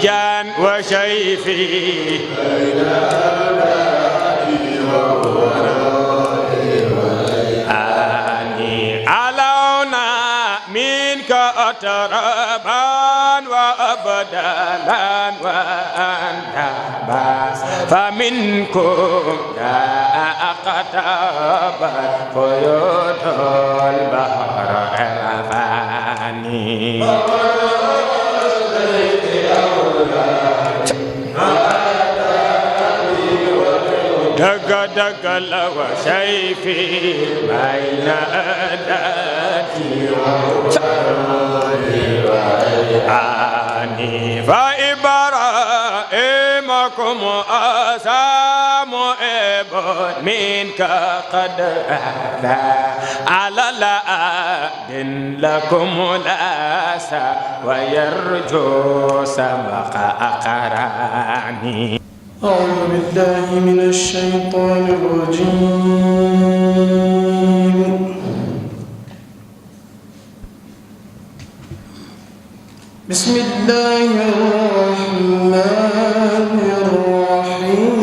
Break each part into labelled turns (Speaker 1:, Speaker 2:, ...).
Speaker 1: جان وشيفي أني علونا منك أتربا وأبدالا وأنتبا فمنكم جاء قتابا فيوت البحر الفاني دق دق لو سيفي بين أداتي وأني فإبراهيمكم أسام إبن منك قد أهدى على لأد لكم لاسا ويرجو سبق أقراني.
Speaker 2: أعوذ بالله من الشيطان الرجيم. بسم الله الرحمن الرحيم.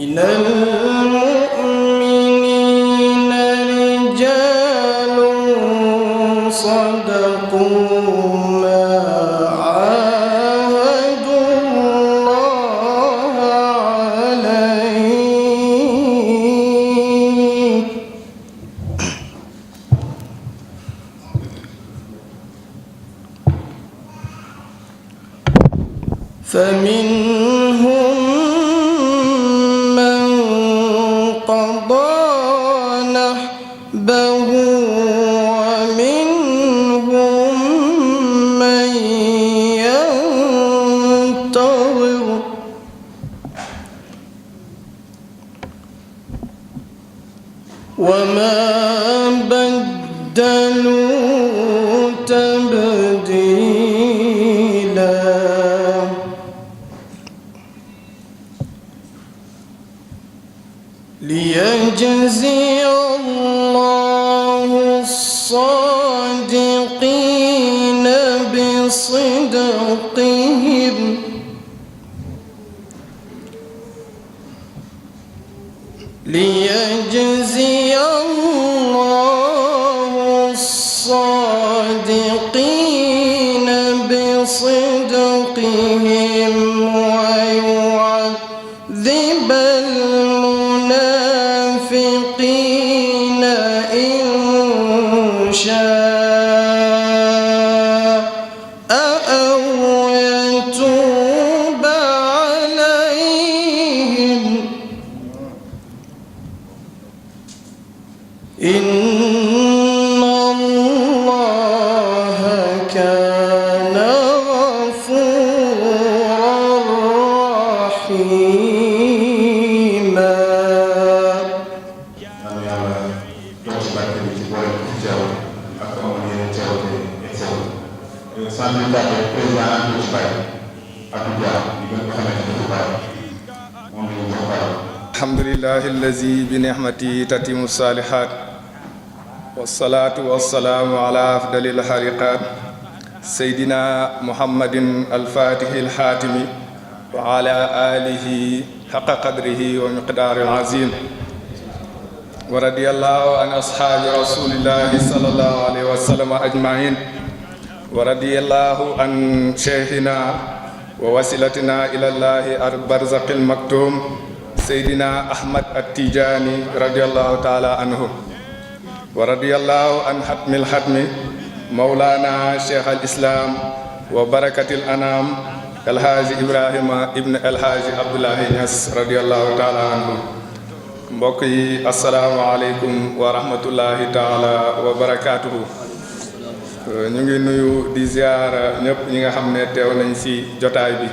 Speaker 2: من فمنهم من قضى نحبه ومنهم من ينتظر وما بدلوا تبديلا. ليجزي الله الصادقين بصدقهم ليجزي الله الصادقين بصدقهم ويعذب المنافقين إن شاء أو يتوب عليهم إن الله كان غفورا رحيما.
Speaker 3: الحمد لله الذي بنعمته تتم الصالحات والصلاة والسلام على أفضل الخليقات سيدنا محمد الفاتح الحاتم وعلى آله حق قدره ومقدار العظيم. ورضي الله عن أصحاب رسول الله صلى الله عليه وسلم أجمعين. ورضي الله عن شيخنا ووسيلتنا إلى الله البرزق المكتوم سيدنا أحمد التيجاني رضي الله تعالى عنه. ورضي الله عن حتم الحتم مولانا شيخ الإسلام وبركة الأنام الحاج إبراهيم ابن الحاج عبد الله نياس رضي الله تعالى عنه. mbokk yi asalaamaaleykum wa rahmatullahi taala wa barakaatuhu. ñu ngi nuyu di ziara ñëpp ñi nga xam ne teew nañ ci jotaay bi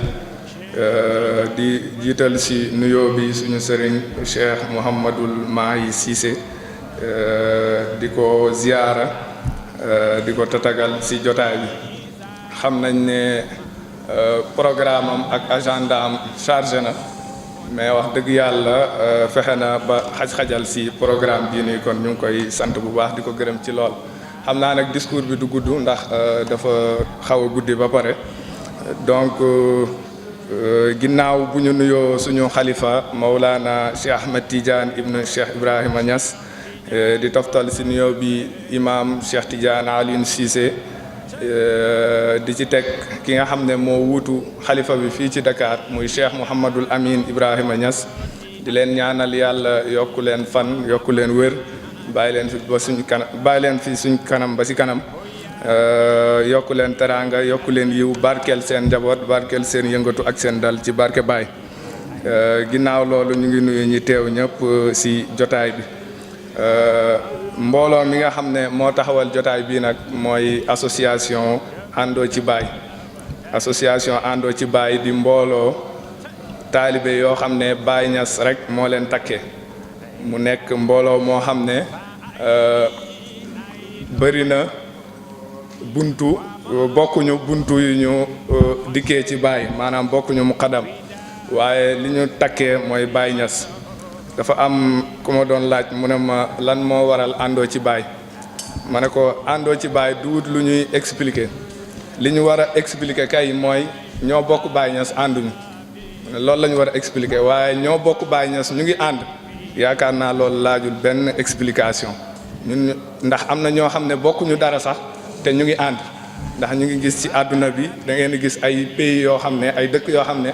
Speaker 3: di jiital ci nuyoo bi suñu sëriñ Cheikh Mouhamadul Mahi Cissé di ko ziara di ko tatagal ci jotaay bi. xam nañ ne programme am ak agenda am chargé na mais wax dëgg yàlla fexe na ba xaj-xajal si programme bii nii kon ñu ngi koy sant bu baax di ko gërëm ci lool. xam naa nag discours bi du gudd ndax dafa xaw a guddi ba pare donc ginnaaw bu ñu nuyoo suñu xalifa Mawlana Cheikh Ahmed Tidiane ibn Cheikh Ibrahima Niass di toftal si nuyoo bi imam Cheikh Tidiane Alioune Cissé di ci teg ki nga xam ne moo wuutu xalifa bi fii ci Dakar muy Cheikh Mouhamadul Amin Ibrahima Niass di leen ñaanal yàlla yokku leen fan yokku leen wér bàyyi leen fi ba suñ kanam bàyyi leen fi suñ kanam ba si kanam yokku leen teraanga yokku leen yiw barkeel seen njaboot barkeel seen yëngatu ak seen dal ci barke Baay. ginnaaw loolu ñu ngi nuyu ñi teew ñëpp si jotaay bi mbooloo mi nga xam ne moo taxawal jotaay bii nag mooy association àndoo ci Baay. association àndoo ci Baay di mbooloo taalibe yoo xam ne Baay Ñas rek moo leen takkee mu nekk mbooloo moo xam ne bëri na buntu bokkuñu buntu yu ñu dikkee ci Baay maanaam bokkuñu muqaddam waaye li ñu takkee mooy Baay Ñas. dafa am ku ma doon laaj mu ne ma lan moo waral àndoo ci Baay ma ne ko àndoo ci Baay duut lu ñuy expliquer li ñu war a expliquer kay mooy ñoo bokk Baay Ñas ànduñu loolu la ñu war a expliquer waaye ñoo bokk Baay Ñas ñu ngi ànd yaakaar naa loolu laajul benn explication ñun ndax am na ñoo xam ne bokkuñu dara sax te ñu ngi ànd ndax ñu ngi gis ci àdduna bi da ngeen di gis ay pays yoo xam ne ay dëkk yoo xam ne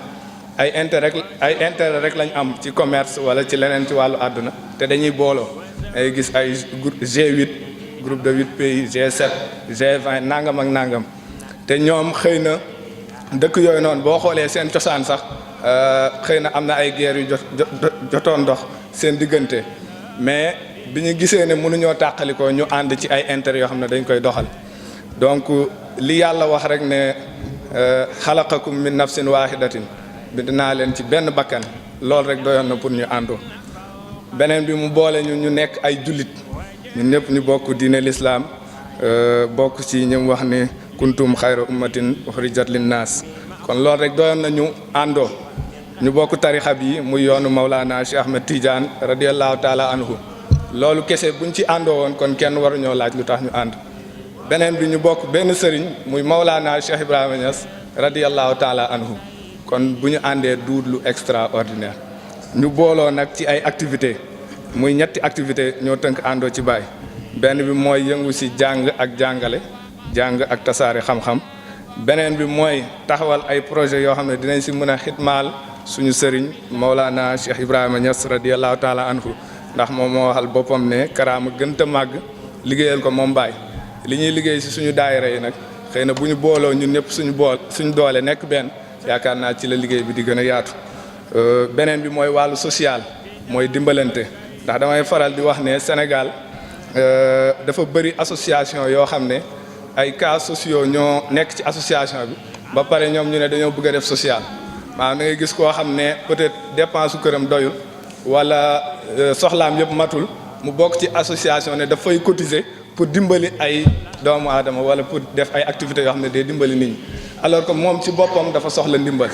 Speaker 3: ay intérêt rek lañ am ci commerce wala ci leneen ci wàllu àdduna te dañuy booloo ay gis ay G8 groupe de 8 pays G7 G20 nangam ak nangam te ñoom xëy na dëkk yooyu noonu boo xoolee seen cosaan sax xëy na am na ay guerre yu jotoon ndox seen diggante mais bi ñu gisee ne mënuñoo tàqalikoo ñu ànd ci ay intérêt yoo xam ne dañ koy doxal donc li yàlla wax rek ne xalaqakum min nafsin wahidatin bind naa leen ci benn bakkan loolu rek doyoon na pour ñu àndoo beneen bi mu boole ñu nekk ay jullit ñun ñëpp ñu bokk diine lislaam bokk ci ñu wax ne kuntum xayra ummatin uxrijat linnaas kon loolu rek doyoon na ñu àndoo ñu bokk tarixa bi muy yoonu Mawlana Cheikh Ahmed Tidiane radiyallahu taala anhu loolu kese buñ ci àndoo woon kon kenn waruñoo laaj lu tax ñu ànd beneen bi ñu bokk benn sëriñ muy Mawlana Cheikh Ibrahima Niass radiyallahu taala anhu kon bu ñu àndee duut lu extraordinaire ñu booloo nag ci ay activité muy ñetti activité ñoo tënk àndoo ci Baay benn bi mooy yëngu si jàng ak jàngale jàng ak tasaare xam-xam beneen bi mooy taxawal ay projet yoo xam ne dinañ si mën a xitmaal suñu sëriñ Mawlana Cheikh Ibrahima Niass radiyallahu taala anhu ndax moom moo waxal boppam ne karaama gënta màgg liggéeyal ko moom Baay li ñuy liggéey si suñu daayira yi nag xëy na bu ñu booloo ñun ñëpp suñu doole nekk benn yaakaar naa ci la liggéey bi di gën a yaatu beneen bi mooy wàllu social mooy dimbalante ndax damay faral di wax ne Sénégal dafa bëri association yoo xam ne ay cas sociaux ñoo nekk ci association bi ba pare ñoom ñu ne dañoo bëgg a def social maanaam da ngay gis koo xam ne peut-être dépense su këram doyul wala soxlaam yëpp matul mu bokk ci association ne dafay cotiser pour dimbali ay doomu aadama wala pour def ay activités yoo xam ne day dimbali nit ñi alors que moom ci boppam dafa soxla ndimbal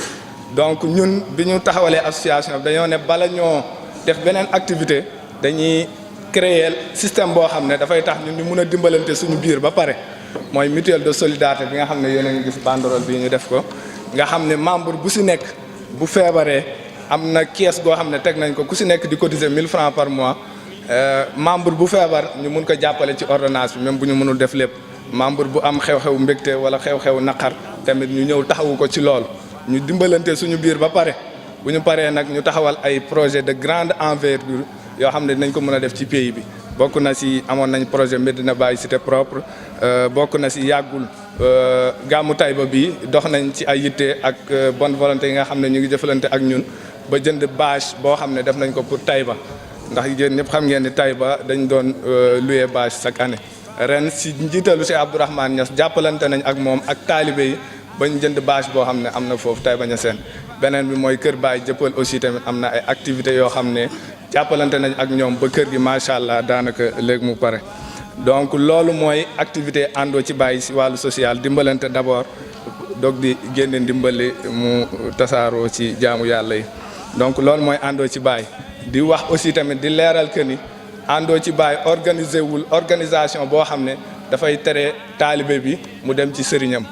Speaker 3: donc ñun bi ñu taxawalee association bi dañoo ne bala ñoo def beneen activité dañuy créer système boo xam ne dafay tax ñun ñu mun a dimbalante suñu biir ba pare mooy mutuelle de solidarité bi nga xam ne yéen a ngi gis banderole bii ñu def ko nga xam ne membre bu si nekk bu feebaree am na kees goo xam ne teg nañ ko ku si nekk di cotiser 1000 francs par mois membre bu feebar ñu mun ko jàppale ci ordonnance bi même bu ñu mënul def lépp membre bu am xew-xew mbégte wala xew-xew naqar tamit ñu ñëw taxawu ko ci loolu ñu dimbalante suñu biir ba pare bu ñu paree nag ñu taxawal ay projet de grande envergure yoo xam ne dinañ ko mën a def ci pays bi bokk na si amoon nañ projet Medina Baye cité propre bokk na si yàggul gàmmu Taïba bi dox nañ ci ay yitte ak bonne volonté yi nga xam ne ñu ngi jëfalante ak ñun ba jënd bâche boo xam ne def nañ ko pour Taïba ndax yéen ñëpp xam ngeen ni Taïba dañ doon louer bâche chaque année ren si njiitalu si Abdourahmane Niass jàppalante nañ ak moom ak taalibe yi bañ jënd bâche boo xam ne am na foofu Taïba Niassène beneen bi mooy Kër Baye jëppal aussi tamit am na ay activités yoo xam ne jàppalante nañ ak ñoom ba kër gi macha allah daanaka léegi mu pare donc loolu mooy activité àndoo ci Baye si wàllu social dimbalante d'abord doog di génne ndimbali mu tasaaroo ci jaamu yàlla yi donc loolu mooy àndoo ci baay di wax aussi tamit di leeral que ni àndoo ci baay organisation boo xam ne dafay tere taalibe bi mu dem ci sëriñam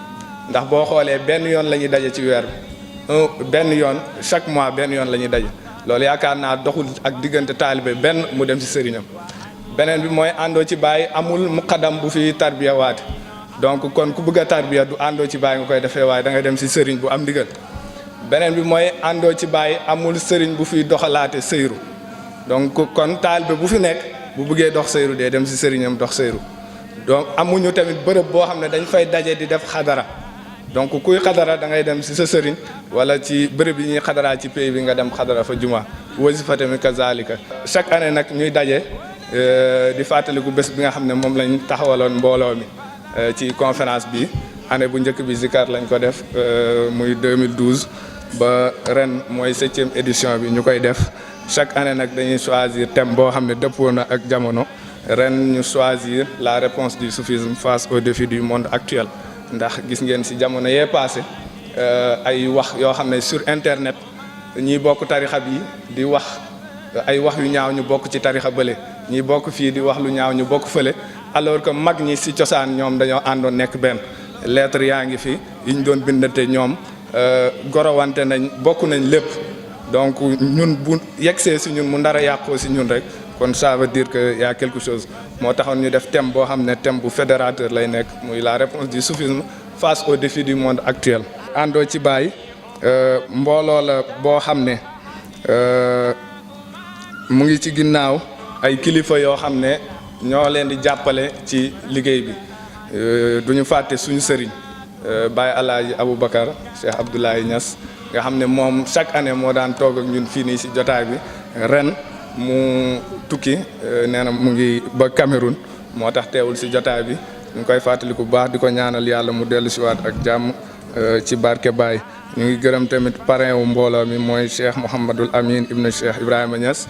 Speaker 3: ndax boo xoolee benn yoon la ñuy daje ci weer bi benn yoon chaque mois benn yoon la ñuy daje loolu yaakaar naa doxul ak diggante taalibe benn mu dem ci sëriñam. beneen bi mooy àndoo ci baay amul muqaddam bu fi tarbiya waate donc kon ku bëgg a tarbiya du àndoo ci baay nga koy defee waaye da ngay dem ci sëriñ bu am ndigal. beneen bi mooy àndoo ci baay amul sëriñ bu fi doxalaate sëyru donc kon taalibe bu fi nekk bu bëggee dox sëyru dee dem ci sëriñam dox sëyru donc amuñu tamit bërëb boo xam ne dañ fay daje di def xadara donc kuy xadara da ngay dem ci sa sëriñ wala ci bërëb yi ñuy xadaraa ci pays bi nga dem xadara fa juma wasifa tamit kazalika chaque année nag ñuy daje di fàttaliku bés bi nga xam ne moom lañ taxawaloon mbooloo mi ci conférence bi année bu njëkk bi Zikar lañ ko def muy 2012 ba ren mooy 7e édition bi ñu koy def chaque année nag dañuy choisir thème boo xam ne dëppoo na ak jamono ren ñu choisir la réponse du soufisme face aux défis du monde actuel ndax gis ngeen ci jamono yee passé ay wax yoo xam ne sur internet ñiy bokk tarixa bi di wax ay wax yu ñaaw ñu bokk ci tarixa bële ñi bokk fii di wax lu ñaaw ñu bokk fële alors que mag ñi ci cosaan ñoom dañoo àndoon nekk benn lettre yaa ngi fi yi ñu doon bindante ñoom gorowante nañ bokk nañ lépp donc ñun bu yegsee ci ñun mu ndara yàqoo ci ñun rek kon ça veut dire que y a quelque chose moo taxoon ñu def thème boo xam ne thème bu fédérateur lay nekk muy la réponse du soufisme face aux défis du monde actuel. àndoo ci baay mbooloo la boo xam ne mu ngi ci ginnaaw ay kilifa yoo xam ne ñoo leen di jàppale ci liggéey bi duñu fàtte suñu sëriñ Baye Alaaji Aboubacar Cheikh Abdoulaye Niass nga xam ne moom chaque année moo daan toog ak ñun fii nii ci jotaay bi ren mu tukki nee na mu ngi ba Cameroun moo tax teewul ci jotaay bi ñu ngi koy fàttaliku bu baax di ko ñaanal yàlla mu dellu si waat ak jàmm ci barke Baye. ñu ngi gërëm tamit parrain wu mbooloo mi mooy Cheikh Mouhamadul Amin ibnu Cheikh Ibrahima Niass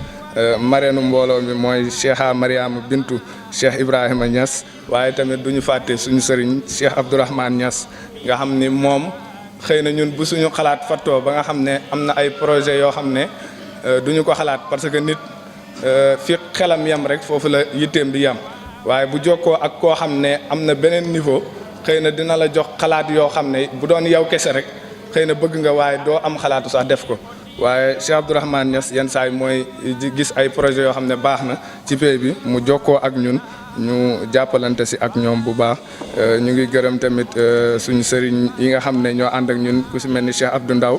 Speaker 3: marraine mbooloo mi mooy Cheikha Mariama Bintu Cheikh Ibrahima Niass waaye tamit du ñu fàtte suñu sëriñ Cheikh Abdourahmane Niass nga xam ni moom xëy na ñun bu suñu xalaat fattoo ba nga xam ne am na ay projet yoo xam ne duñu ko xalaat parce que nit fi xelam yem rek foofu la yitteem di yem waaye bu jokkoo ak koo xam ne am na beneen niveau xëy na dina la jox xalaat yoo xam ne bu doon yow kese rek xëy na bëgg nga waaye doo am xalaatu sax def ko waaye Cheikh Abdourahmane Niass yenn saa yi mooy gis ay projet yoo xam ne baax na ci pays bi mu jokkoo ak ñun ñu jàppalante si ak ñoom bu baax ñu ngi gërëm tamit suñu sëriñ yi nga xam ne ñoo ànd ak ñun ku si mel ni Cheikh Abdou Ndaw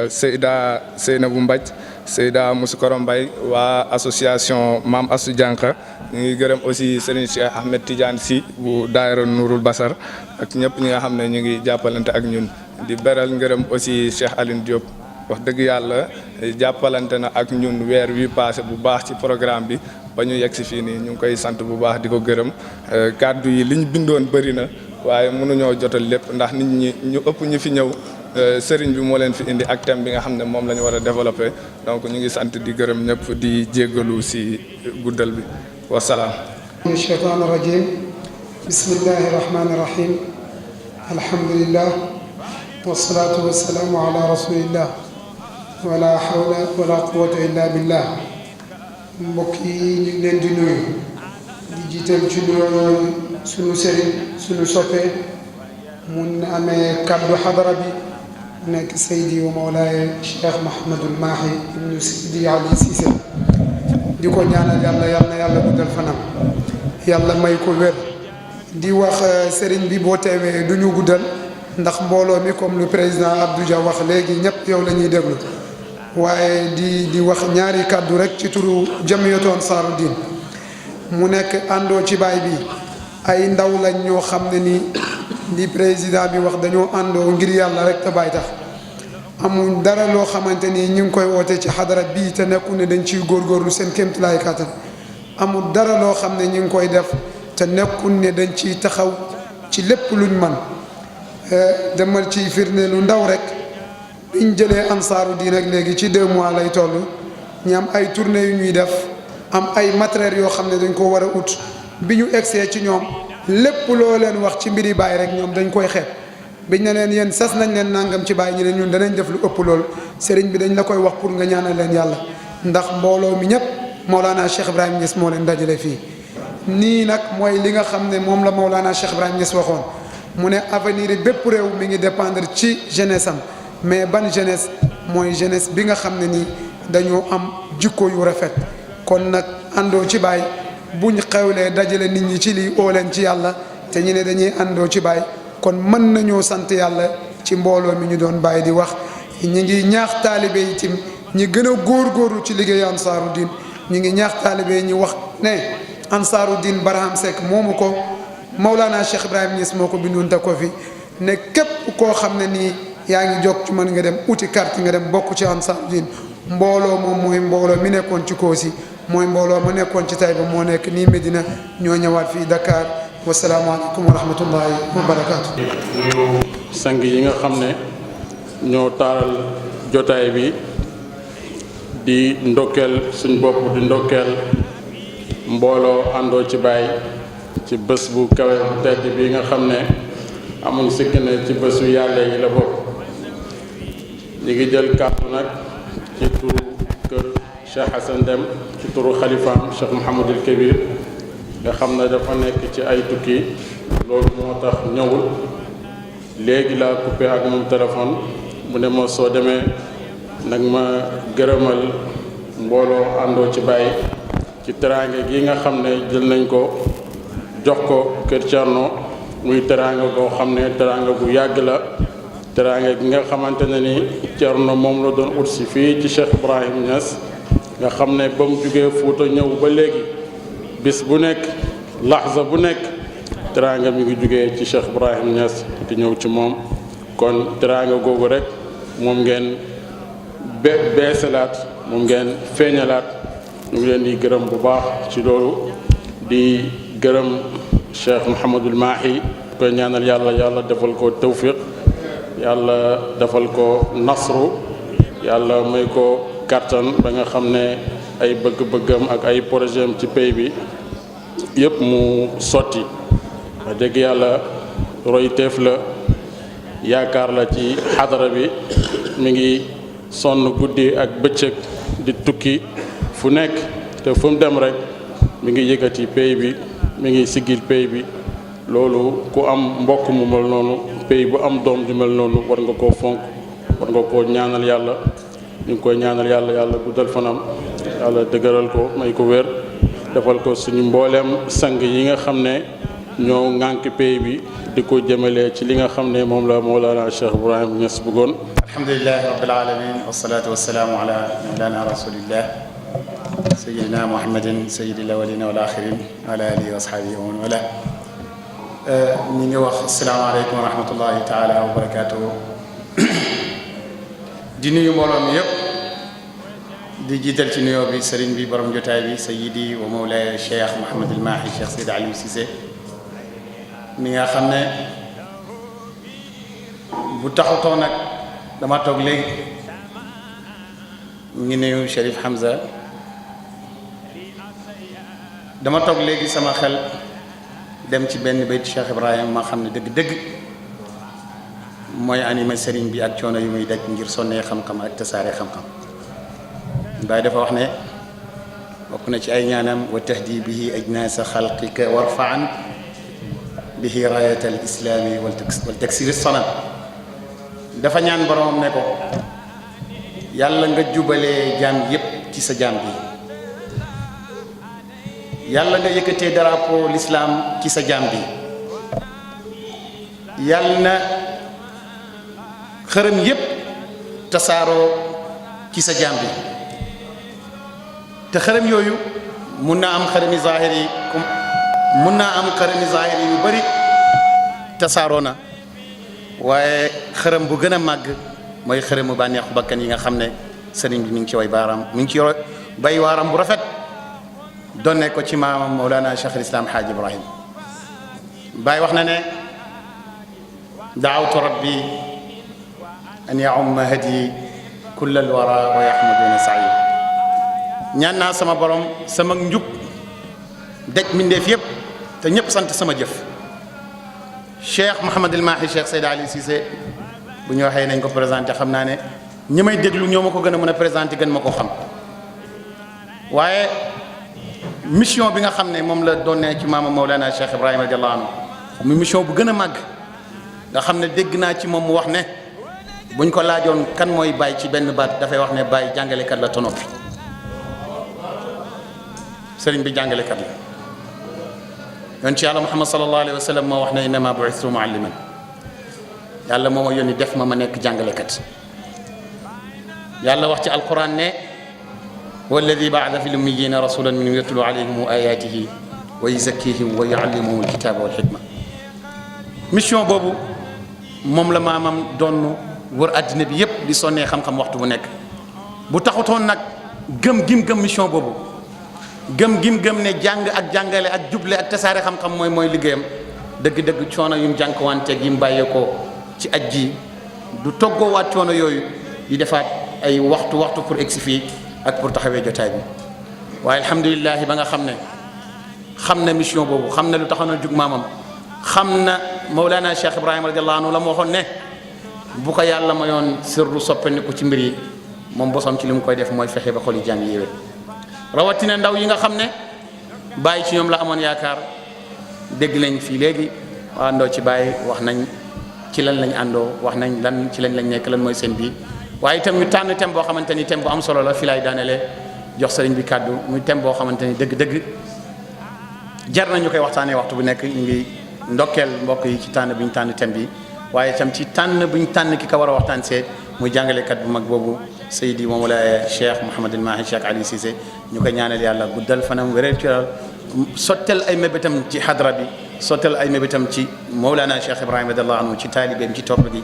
Speaker 3: Seyda Seynabou Mbaj Seyda Moussoukoro Mbay waa association Maam Assou Dianka ñu ngi gërëm aussi sëriñ Cheikh Ahmed Tidiane Sy bu daayira Nourul Basar ak ñëpp ñi nga xam ne ñu ngi jàppalante ak ñun di beral ngërëm aussi Cheikh Aline Diop wax dëgg yàlla jàppalante na ak ñun weer wi passé bu baax ci programme bi ba ñu yegg si fii nii ñu ngi koy sant bu baax di ko gërëm kàddu yi liñ bindoon bëri na waaye mënuñoo jotal lépp ndax nit ñi ñu ëpp ñu fi ñëw sëriñ bi moo leen fi indi ak thème bi nga xam ne moom la ñu war a développé donc ñu ngi sant di gërëm ñëpp di jéggalu si guddal bi wasalaam.
Speaker 4: mina shaytaan rajim bismillahi rahmani rahim alhamdulillah wasalaatu wasalaamu ala rasulillah wala hawla wala quwwata illa billah mbokk yi ñu ngi leen di nuyu di jiital ci nuyoo sunu sëriñ sunu soppe mun amee kaddu xadara bi nekk Seydi wa Mawlaaya Cheikh Mouhamadul Mahi ibnu Seydi Ali Cissé di ko ñaanal yàlla guddal fanam yàlla may ko wér di wax sëriñ bi boo teewee du ñu guddal ndax mbooloo mi comme le président Abdou Dia wax léegi ñëpp yow la ñuy déglu waaye di wax ñaari kàddu rek ci turu jamiyatu Ansaaru Diin mu nekk àndoo ci baay bi ay ndaw lañ ñoo xam ne ni li président bi wax dañoo àndoo ngir yàlla rek te baay tax amul dara loo xamante ni ñu ngi koy woote ci xadara bii te nekku ne dañ ciy góorgóorlu seen kéemtulaay kàttan amul dara loo xam ne ñu ngi koy def te nekkul ne dañ ciy taxaw ci lépp luñ man demal ci firnde lu ndaw rek biñ jëlee Ansaaru Diin ak léegi ci 2 mois lay toll ñu am ay tournée yu ñuy def am ay matériels yoo xam ne dañ ko war a ut bi ñu egsee ci ñoom lépp loo leen wax ci mbiri baay rek ñoom dañ koy xeeb biñ ne leen yéen sas nañ leen nangam ci bàyyi ñu ne ñun danañ def lu ëpp loolu sëriñ bi dañ la koy wax pour nga ñaanal leen yàlla ndax mbooloo mi ñëpp Mawlana Cheikh Ibrahim Niass moo leen dajale fii. nii nag mooy li nga xam ne moom la Mawlana Cheikh Ibrahim Niass waxoon mu ne avenir yi bépp réew mi ngi dépendre ci jeunesse am mais ban jeunesse mooy jeunesse bi nga xam ne nii dañoo am jikko yu rafet kon nag àndoo ci baay buñ xewlee dajale nit ñi ci lii oo leen ci yàlla te ñu ne dañuy àndoo ci baay kon mën nañoo sant yàlla ci mbooloo mi ñu doon bàyyi di wax ñi ngi ñaax taalibe yi tim ñi gën a góorgóorlu ci liggéeyu ansaaru diin ñi ngi ñaax taalibe yi ñu wax ne ansaaru diin Barham Seck moomu ko Mawlana Cheikh Ibrahim Niass moo ko bindoon te ko fi ne képp koo xam ne nii yaa ngi jog ci mën nga dem uti carte nga dem bokk ci ansaaru diin mbooloo moom mooy mbooloo mi nekkoon ci Koosi mooy mbooloo ma nekkoon ci Taïba moo nekk nii Medina ñoo ñëwaat fii Dakar wasalaamaaleykum wa rahmatullahi wa barakaatu.
Speaker 5: sang yi nga xam ne ñoo taaral jotaay bi di ndokkeel suñ bopp di ndokkeel mbooloo àndoo ci baay ci bés bu kawe bu tedd bi nga xam ne amuñ sikk ne ci bésu yàlla yi la bokk ñi ngi jël kàddu nag ci turu kër Cheikh Hassan Deme ci turu xalifaam Cheikh Mouhamadul Kabir nga xam ne dafa nekk ci ay tukki loolu moo tax ñëwul léegi laa coupé ak moom téléphone mu ne ma soo demee nag ma gërëmal mbooloo àndoo ci bàyyi ci teraange gi nga xam ne jël nañ ko jox ko kër Thierno muy teraanga goo xam ne teraanga gu yàgg la teraanga gi nga xamante ne ni Thierno moom la doon ut si fii ci Cheikh Ibrahim Niass nga xam ne ba mu jugee Fuuta ñëw ba léegi bis bu nekk laxza bu nekk teraanga mi ngi jugee ci Cheikh Ibrahim Niass di ñëw ci moom kon teraanga googu rek moom ngeen beesalaat moom ngeen feeñalaat ñu ngi leen di gërëm bu baax ci loolu di gërëm Cheikh Mouhamadul Mahi koy ñaanal yàlla defal ko tawfiq yàlla defal ko nasru yàlla may ko kattan ba nga xam ne ay bëgg-bëggam ak ay projet am ci pays bi yëpp mu sotti wax dëgg yàlla royteef la yaakaar la ci xadara bi mi ngi sonn guddi ak bëccëg di tukki fu nekk te fu mu dem rek mi ngi yëkkati pays bi mi ngi siggil pays bi loolu ku am mbokk mu mel noonu pays bu am doom ju mel noonu war nga koo fonk war nga koo ñaanal yàlla ñu ngi koy ñaanal yàlla guddal fanam yàlla dëgëral ko may ko wér defal ko suñu mbooleem sang yi nga xam ne ñoo ŋànk pays bi di ko jëmale ci li nga xam ne moom la Mawlana Cheikh Ibrahim Niass bëggoon.
Speaker 6: alhamdulilahi rabbil alamin wasalaatu wasalaamu ala mawlana rasulillah sayidina muhammadin sayidil awalina wal axirin wa ala alihi wa ashabihi wa man wala ñi ngi wax asalaamaaleykum wa rahmatullahi taala wa barakatuhu di nuyu mbooloo mi yëpp di jiital ci nuyoo bi sëriñ bi borom jotaay bi sayidi wa mawlaya cheikh Mouhamadul Mahi cheikh Seydi Aliou Cissé mi nga xam ne bu taxutoo nag dama toog léegi ngi nuyu Chérif Hamza dama toog léegi sama xel dem ci benn bayt Cheikh Ibrahima ma xam ne dëgg-dëgg mooy animé sëriñ bi ak coono yu muy daj ngir sonnee xam-xam ak tasaare xam-xam Baay dafa wax ne bokk na ci ay ñaanam wa tahdi bihi ajnaasa xalqika warfaan bihi raayata al islaami wal taksiri sanam dafa ñaan boromam ne ko yàlla nga jubalee jaam yépp ci sa jaam bi yàlla nga yëkkatee drapeau l'islam ci sa jaam bi yàlla na xërëm yépp tasaaroo ci sa jaam bi te xërëm yooyu mun naa am xërëmi zahir yi mun naa am xërëmi zahir yi yu bari tasaaroo na waaye xërëm bu gën a màgg mooy xërëmu bànneexu bakkan yi nga xam ne sëriñ bi mi ngi ci way baaraam mi ngi ci bay waaram bu rafet donne ko ci maamam Mawlana Cheikh al-Islam Haaj Ibrahim Baay wax na ne daawtu rabbi an yaumma hadi kull alwara wa yahmaduna sayi ñaan naa sama borom sama njub daj mbindeef yépp te ñépp sant sama jëf Cheikh Mouhamadul Mahi Cheikh Seydi Ali Cissé bu ñu waxee nañ ko présenté xam naa ne ñi may déglu ñoo ma ko gën a mën a présenté gën ma ko xam waaye mission bi nga xam ne moom la doon ne ci maama Mawlana Cheikh Ibrahima radiyallahu anhu mu mission bu gën a màgg nga xam ne dégg naa ci moom mu wax ne buñ ko laajoon kan mooy Baye ci benn baat dafay wax ne Baye jàngalekat la tonoppi sëriñ bi jàngalekat la yoon ci yàlla Muhammad sallallahu alayhi wa sallam moo wax ne innama bu'istu mualliman yàlla moo ma yónni def ma nekk jàngalekat yàlla wax ci alquran ne walladi ba'atha fil ummiyyiina rasulan minhum yatlu alayhim ayatihi wa yuzakkihim wa yuallimuhum alkitaba wal hikma mission boobu moom la maamam doon wër àddina bi yépp di sonnee xam-xam waxtu bu nekk bu taxutoon nag gëm mission boobu gëm ne jàng ak jàngale ak juble ak tasaare xam-xam mooy liggéeyam dëgg-dëgg coono yum jànkuwanteeg yim bàyyeekoo ci aj ji du toggoowaat coono yooyu di defaat ay waxtu pour egsi fii ak pour taxawee jotaay bi waaye alhamdulilah ba nga xam na mission boobu xam na lu taxoon a jug maamam xam na Mawlana Cheikh Ibrahima radiyallahu anhu la mu waxoon ne bu ko yàlla mayoon sirru soppandiku ci mbir yi moom bosom ci li mu koy def mooy fexe ba xol yi jàng yéwén rawatina ndaw yi nga xam ne bàyyi ci ñoom la amoon yaakaar dégg nañ fii léegi waa àndoo ci bàyyi wax nañ ci lan lañ àndoo wax nañ lan ci lañ nekk lan mooy seen bii waaye itam ñu tànn thème boo xamante ni thème bu am solo la fi laay daanelee jox sëriñ bi kàddu muy thème boo xamante ni dëgg-dëgg jar nañu koy waxtaanee waxtu bu nekk ñu ngi ndokkeel mbokk yi ci tànn bi ñu tànn thème bi waaye itam ci tànn bu ñu tànn ki ko war a waxtaan see muy jàngalekat bu mag boobu Seydi Mawlaaya Cheikh Mouhamadul Mahi Cheikh Ali Cissé ñu koy ñaanal yàlla guddal fanam wéral ci sottel ay mébétam ci hadra bi sottel ay mébétam ci Mawlana Cheikh Ibrahima radiyallahu anhu ci taalibeem ci topp gi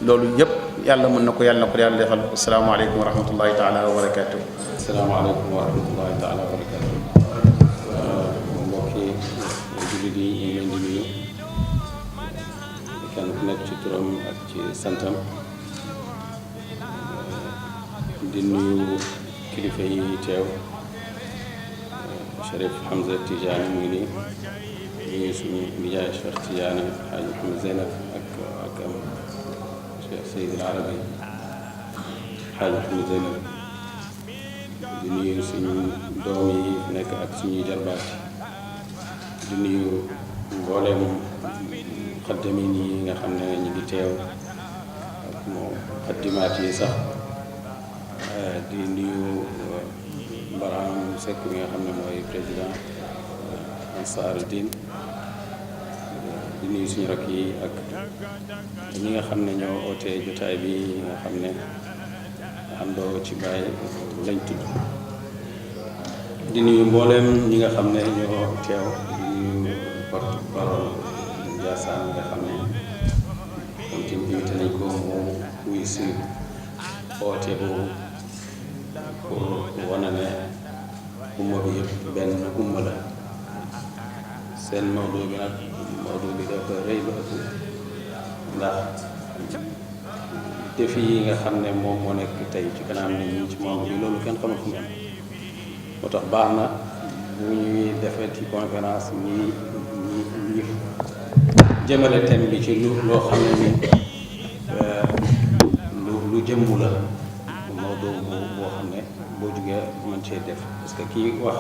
Speaker 6: loolu yëpp yàlla mën na ko yàlla defal asalaamaaleykum wa rahmatullahi taala wa barakatuh.
Speaker 5: asalaamaaleykum wa rahmatullahi taala wa barakatuh. mbokki jullit yi ñu ngi leen di nuyu kenn ku nekk ci turam ak ci santam di nuyu kilifa yi teew Cherif Hamza Tidiane mu ngi nii nuyu suñu nijaay Cheikh Tidiane Hadj Mouhamed Zeynab ak Cheikh Seydi El Arabi Hadj Mouhamed Zeynab di nuyu suñu doom yi fi nekk ak suñuy jarbaat di nuyu mboolem xaddamin yi nga xam ne ñu ngi teew ak moom xaddimaat yi sax di nuyu Barham Seck bi nga xam ne mooy président Ansaaruddin di nuyu suñu rakk yi ak ñi nga xam ne ñoo ootee jotaay bi nga xam ne àndoo ci Baay lañ tudd di nuyu mboolem ñi nga xam ne ñoo teew di nuyu porte-parole Ndiassane nga xam ne comme ci invité nañ ko mu wuy si oote boobu pour wane ne umma bi yëpp benn umma la seen mawdu bi nag mawdu bi dafa rëy ba ëpp ndax défi yi nga xam ne moom moo nekk tey ci kanam nit ñi ci monde bi loolu kenn xamul fu mu am moo tax baax na bu ñuy defee ci conférence ñi jëmale thème bi ci loo xam ne ni lu jëmbu la mawdu boo xam ne boo jugee mën cee def parce que kii wax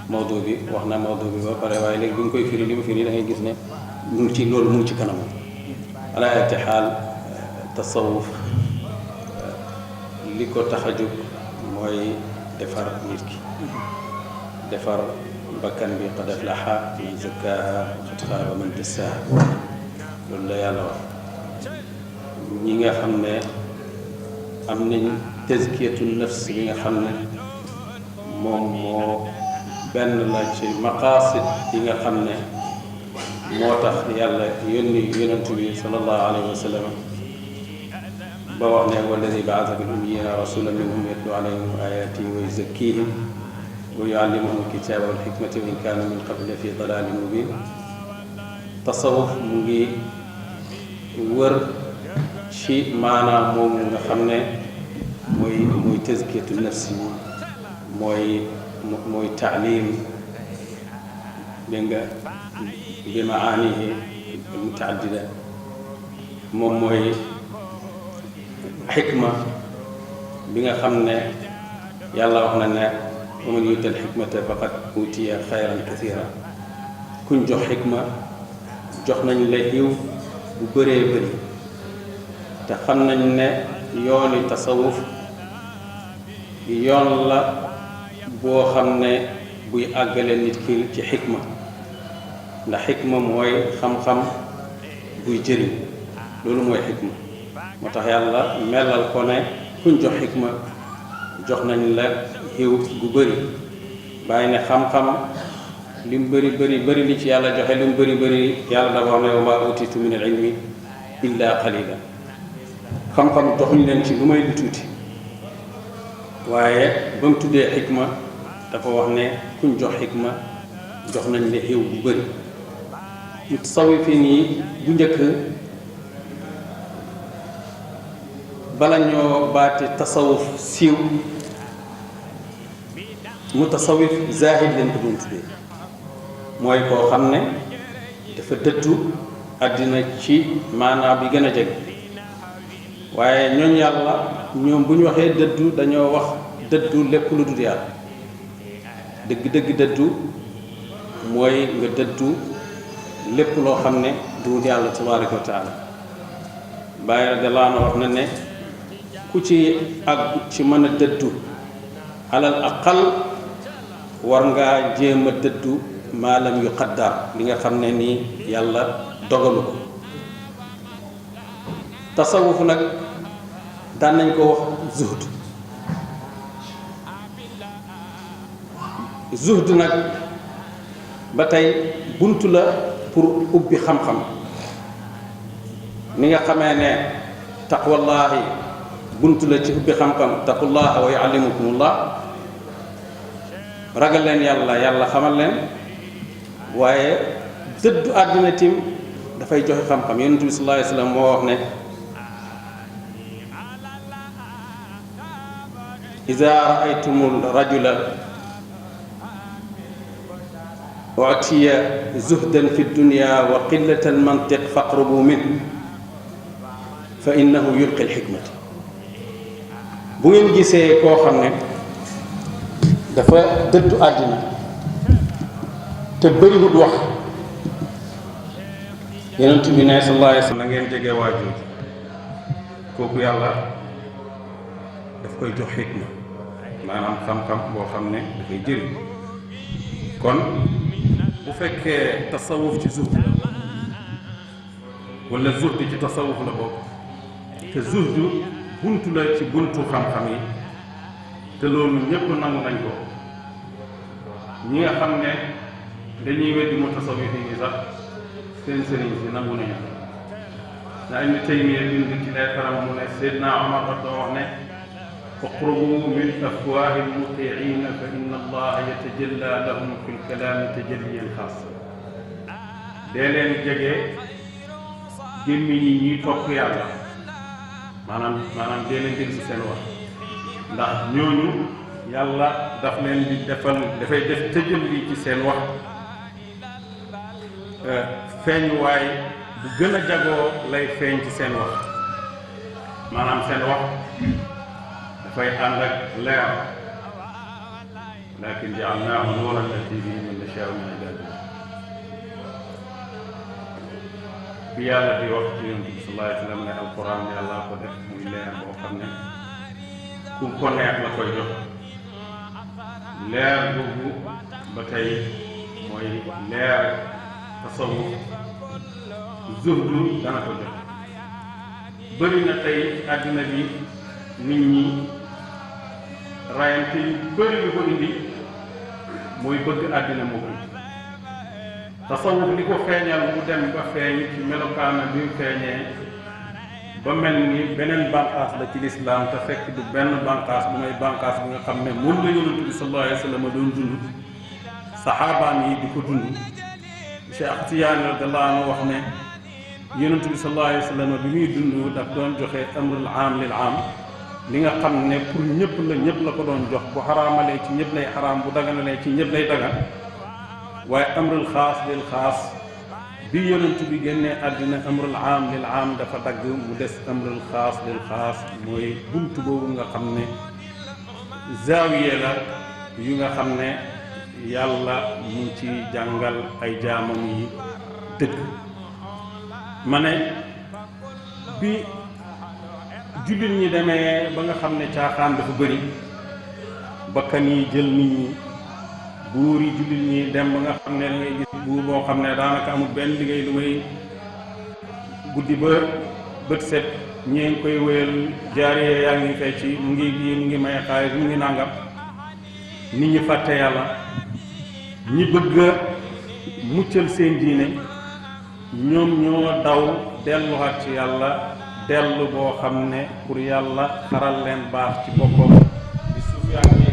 Speaker 5: mawdu bi wax na mawdu bi ba pare waaye léegi bu ñu koy firi li mu firi da ngay gis ne mu ngi ci loolu mu ngi ci kanam ala ayati xaal tasawuf li ko tax a jóg mooy defar nit ki defar bakkan bi qad aflaha man zakkaaha wa qad xaaba man dassaaha loolu la yàlla wax ñi nga xam ne am nañ tazkiyatu nafs bi nga xam ne moom moo benn la ci maqaasid yi nga xam ne moo tax yàlla yónni yonent bi sallallahu alayhi wa sallam ba wax ne walladi baasa bil ummiyyiina rasulan minhum yatlu alayhim ayaatihi wa yuzakkihim wa yuallimuhum alkitaaba wal hikmata wa in kaanu min qablu fi dalaalin mubiin tasawuf mu ngi wër ci maanaam moomu nga xam ne mooy tazkiyatu nafsi mooy taalim dégg nga bi maanihi
Speaker 7: mutaaddida moom mooy xikma bi nga xam ne yàlla wax na ne wa man yuutal xikmata faqad utiya xayran kasira kuñ jox xikma jox nañ la yiw bu bëree bëri te xam nañ ne yooni tasawuf yoon la boo xam ne buy àggale nit ki ci xikma ndax xikma mooy xam-xam buy jëriñ loolu mooy xikma moo tax yàlla melal ko ne kuñ jox xikma jox nañ la xiw gu bëri bàyyi ne xam-xam li mu bëri li ci yàlla joxe li mu bëri yàlla dafa wax ne wa maa utiitu min al ilmi illa qalila xam-xam joxuñ leen ci lu may lu tuuti waaye ba mu tuddee xikma dafa wax ne kuñ jox xikma jox nañ la xiw bu bëri mutasawwifin yi bu njëkk bala ñoo baati tasawuf siiw mutasawwif zahid leen ko doon tuddee mooy koo xam ne dafa dëddu àddina ci maanaam bi gën a jeg waaye ñooñ yàlla ñoom bu ñu waxee dëddu dañoo wax dëddu lépp lu dul yàlla dëgg dëddu mooy nga dëddu lépp loo xam ne du yàlla tabaraka wa taala Baay radiyallaahu anhu wax na ne ku ci ak ci mën a dëddu alal aqal war ngaa jéem a dëddu maalam yu qaddar li nga xam ne nii yàlla dogalu ko tasawuf nag daan nañ ko wax zuhd nag ba tey buntu la pour ubbi xam-xam ni nga xamee ne taqwallaahi buntu la ci ubbi xam-xam taqullaha wa yuallimukumullah ragal leen yàlla xamal leen waaye dëddu àddina tim dafay joxe xam-xam yonent bi sallallahu alayhi wa sallam moo wax ne iza raaytumul rajula utiya zuhdan fi dunya wa qillata almantiq faqrubu min fa innahu yulqi alxikmata bu ngeen gisee koo xam ne dafa dëddu àddina te bëriwut wax yonent bi ne sallallahu alayhi wa sallam na ngeen jege waajur kooku yàlla daf koy jox xikma maanaam xam-xam boo xam ne dafay jëriñ kon bu fekkee tasawuf ci zuhd la wala zuhd ci tasawuf la bokk te zuhd buntu la ci buntu xam-xam yi te loolu ñépp nangu nañ ko ñi nga xam ne dañuy weddi mu tasawuf yi sax seen sëriñ si nangu nañu ndax Ibnu Taymiya bind ci leetaram mu ne Seydina Omar dafa wax ne faqrubu min afwaahi almutiina fa inna allaha yatajalla lahum fi lkalaami tajalliyan xaas dee leen jege gémmiñ yi ñuy topp yàlla maanaam dee leen dégg si seen wax ndax ñooñu yàlla daf leen di dafay def tajalli ci seen wax feeñuwaay bu gën a jagoo lay feeñ ci seen wax maanaam seen wax dafay ànd ak leer lakin ja'alnaahu nuuran yahdi bihi man nashaa'u min ibaadinaa bi yàlla di wax ci yonent bi sallallahu alayhi wa sallam ne alquran yàlla ko def muy leer boo xam ne ku ko neex la koy jox leer boobu ba tey mooy leer tasawuf zuhdu dana ko jox bëri na tey àddina bi nit ñi rayante yu bëri li ko indi mooy bëgg àddina moo ko tasawuf li ko feeñal mu dem ba feeñ ci melokaana bi mu feeñee ba mel ni beneen bànqaas la ci lislaam te fekk du benn bànqaas bu may bànqaas bi nga xam ne moom la yonent bi sallallahu alayhi wa sallam doon dund saxaabaam yi di ko dund Cheikh Tiyaani radiyallahu anhu wax ne yonent bi sallallahu alayhi wa sallam bi muy dund daf doon joxe amrul aam lil aam li nga xam ne pour ñëpp la ko doon jox bu xaraamalee ci ñëpp lay xaraam bu daganalee ci ñëpp lay dagan waaye amrul xaas lil xaas bi yonent bi génnee àddina amrul aam lil aam dafa dagg mu des amrul xaas lil xaas mooy buntu boobu nga xam ne zaawiye la yu nga xam ne yàlla mu ngi ci jàngal ay jaamam yi dëgg ma ne bi jullit ñi demee ba nga xam ne caaxaan dafa bëri bakkan yi jël nit ñi buur yi jullit ñi dem ba nga xam ne da ngay gis buur boo xam ne daanaka amul benn liggéey lu may guddi ba bët set ñee ngi koy wéyal jaaree yaa ngi fecc mu ngi may xaalis mu ngi nàngam nit ñi fàtte yàlla ñi bëgg a muccal seen diine ñoom ñoo daw delluwaat ci yàlla dellu boo xam ne pour yàlla xaral leen baax ci boppam di suuf yaa ngi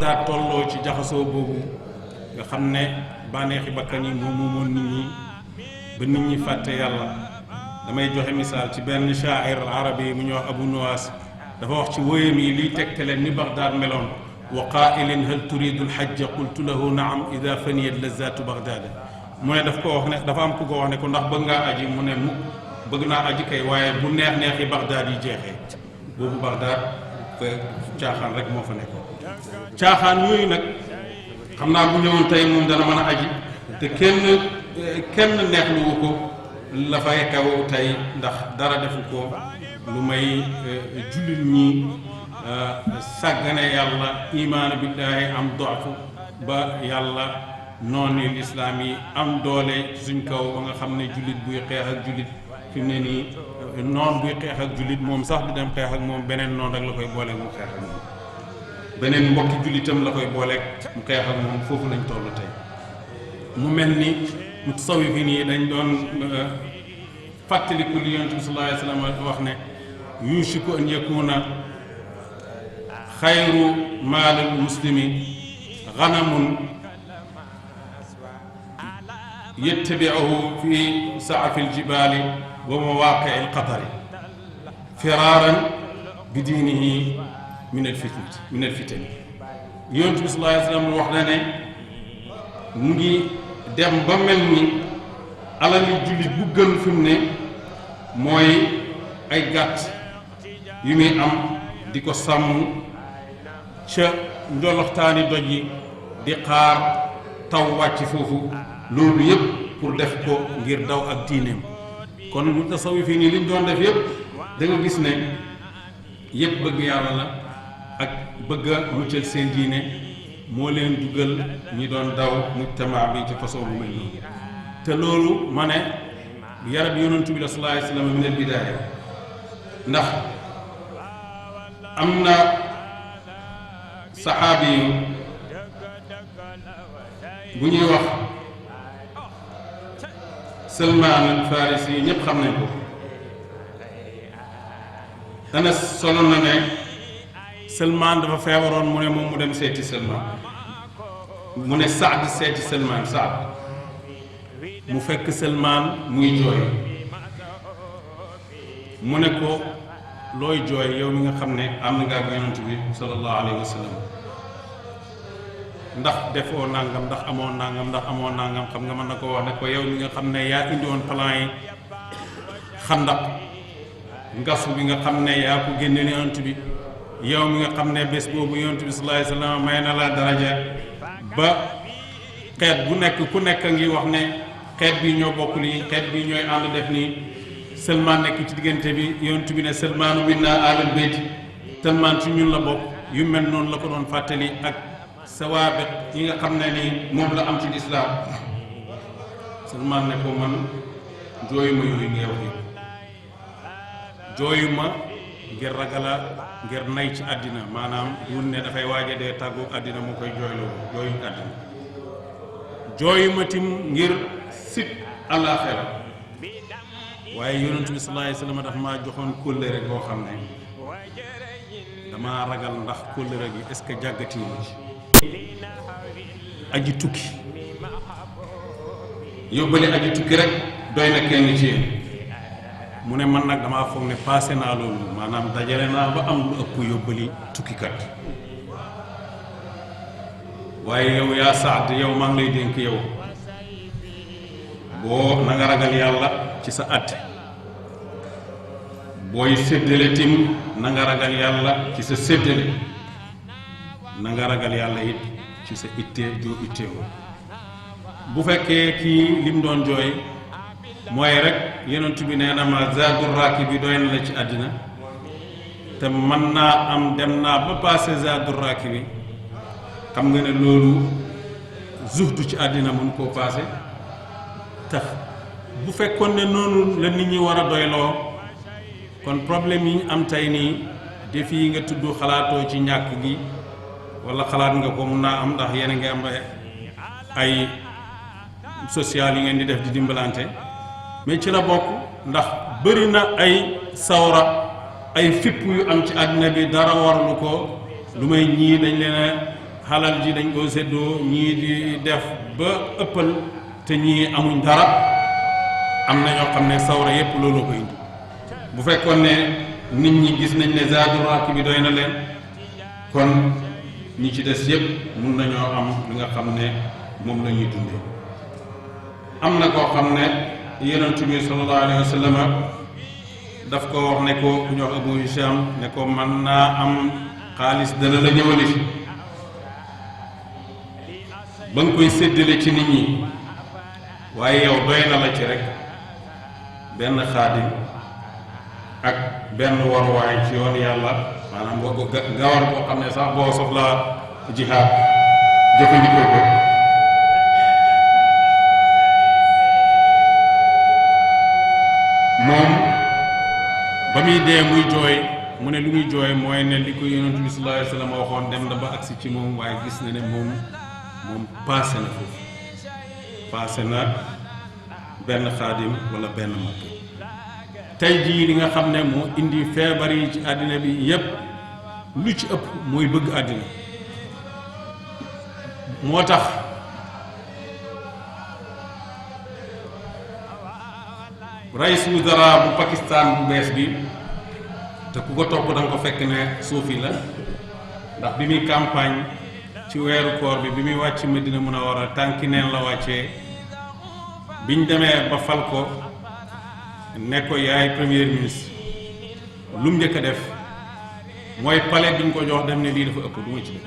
Speaker 7: daa tolloo ci jaxasoo boobu nga xam ne bànneexi bakkan yi moom moomoon nit ñi ba nit ñi fàtte yàlla damay joxe misaal ci benn shaair arabi mu ñuy wax Abu Nuwaas dafa wax ci wóyam yi liy tegtale ni Bagdaad meloon wa qaa'ilin hal turidu alhajja qultu lahu naam ida faniyat lazatu Bagdaad mu ne daf ko wax ne dafa am ku ko wax ne ko ndax bëgg ngaa aji mu ne mukk bëgg naa aji kay waaye bu neex neexi Bagdaad yi jeexee boobu Bagdaad caaxaan rek moo fa nekk caaxaan yooyu nag xam naa bu ñëwoon tey moom dana mën a aji te kenn neexluwu ko la fay kaw tey ndax dara defu ko lu may jullit ñi sàggane yàlla imaanu billaahi am doofu ba yàlla noonu lislaam yi am doole ci suñ kaw ba nga xam ne jullit buy xeex ak jullit fi mu ne nii noon buy xeex ak jullit moom sax du dem xeex ak moom beneen noonu rek la koy booleeg mu xeex ak moom beneen mbokki jullitam la koy booleeg mu xeex ak moom foofu lañ toll tey mu mel ni mutasawwifin yi dañ doon fàttaliku li yonent bi sallallahu alayhi wa sallam wax ne yushiku an yakuna xayru maalil muslimi ganamun yettabi'uhu fi sa'afi aljibaali wa mawaaqi'i alqatari firaaran bi diinihi min alfitani yonent bi sallallahu alayhi wa sallam wax na ne mu ngi dem ba mel ni alali jullit bu gën fi mu ne mooy ay gàtt yu muy am di ko sàmm ca njoloxtaani doj yi di xaar taw wàcc foofu loolu yëpp pour def ko ngir daw ak diineem kon mu tasawuf fii nii liñ doon def yëpp da nga gis ne yëpp bëgg yàlla la ak bëgg a muccal seen diine moo leen dugal ñi doon daw mujtamaa bi ci façon bu mel noonu te loolu ma ne yarab yonentu bi la sallallahu alayhi wa sallam min al bidaaya ndax am na saxaabi yu bu ñuy wax Salmaan al Farisi yi ñëpp xam nañ ko Anas solo na ne Salmaan dafa feebaroon mu ne moom mu dem seeti Salmaan mu ne Saad seeti Salmaan Saad mu fekk Salmaan muy jooy mu ne ko looy jooy yow mi nga xam ne am na nga ak yonent bi sallallahu alayhi wa sallam ndax defoo nangam ndax amoo nangam ndax amoo nangam xam nga mën na ko wax ne ko yow mi nga xam ne yaa indi woon plan yi xandaq ngasu bi nga xam ne yaa ko génne ni yonent bi yow mi nga xam ne bés boobu yonent bi sallallahu alayhi wa sallam may na la daraja ba
Speaker 5: xeet bu nekk ku nekk ngi wax ne xeet bi ñoo bokk lii xeet bi ñooy ànd def nii Salmaan nekk ci diggante bi yonent bi ne Salmaanu minna ahlul bayt Salmaan ci ñun la bokk yu mel noonu la ko doon fàttali ak sawaabit yi nga xam ne ni moom la am ci lislaam Salmaan ne ko man jooyuma yooyu ngay wax yi jooyuma ngir ragala ngir nay ci àddina maanaam wun ne dafay waaja dee tàggu àddina mu koy jooyloo jooyu àddina jooyuma tim ngir sit àllaaxira waaye yonent bi sallallahu alayhi wasallam daf maa joxoon kóllëre goo xam ne dama ragal ndax kóllëre gi est-ce que jàggatiwuma ci aji tukki yóbbali aji tukki rek doy na kenn ci yéen mu ne man nag damaa foog ne passé naa loolu maanaam dajale naa ba am lu ëpp yóbbali tukkikat waaye yow yaa Saad yow maa ngi lay dénk yow boo na nga ragal yàlla ci sa àtte booy séddale tim na nga ragal yàlla ci sa séddale na nga ragal yàlla it ci sa ittee joo itteewoo bu fekkee kii lim doon jooy mooy rek yonent bi nee na ma zaadu raaki bi doy na la ci àddina te mën naa am dem naa ba passé zaadu raaki bi xam nga ne loolu zuhdu ci àddina mun koo passé tax bu fekkoon ne noonu la nit ñi war a doyloo kon problème yi ñu am tey nii défi yi nga tudd xalaatoo ci ñàkk gi wala xalaat nga ko mun naa am ndax yéen a ngi am ay social yi ngeen di def di dimbalante mais ci la bokk ndax bëri na ay sawra ay fipp yu am ci àddina bi dara warlu ko lu may ñii dañ leen a xalal ji dañ koo séddoo ñii di def ba ëppal te ñii amuñ dara am na ñoo xam ne sawra yépp loolu ko indi bu fekkoon ne nit ñi gis nañ ne zaadu raaki bi doy na leen kon ñi ci des yépp mun nañoo am li nga xam ne moom la ñuy dundee am na koo xam ne yonent bi sallallahu alayhi wa sallam daf ko wax ne ko ku ñu wax Abu Hisham ne ko mën naa am xaalis dana la ñëwali fi ba nga koy séddale ci nit ñi waaye yow doy na la ci rek benn xaadim ak benn waruwaay ci yoon yàlla maanaam boo gawar boo xam ne sax boo soxlaa jihaad jëfandikoo ko moom ba muy dee muy jooy mu ne lu muy jooy mooy ne li ko yonent bi sallallahu alayhi wa sallam waxoon dem na ba agsi ci moom waaye gis na ne moom passé na foofu passé na benn xaadim wala benn makk tey jii li nga xam ne moo indi feebar yi ci àddina bi yépp lu ci ëpp mooy bëgg àddina moo tax rais wuzara bu Pakistan bu bees bi te ku ko topp da nga ko fekk ne suufi la ndax bi muy campagne ci weeru koor bi muy wàcc Medina Munawwara tànki neen la wàccee biñ demee ba fal ko ne ko yaay premier ministre lu mu njëkk a def mooy palais biñ ko jox dem ne lii dafa ëpp du ma ci def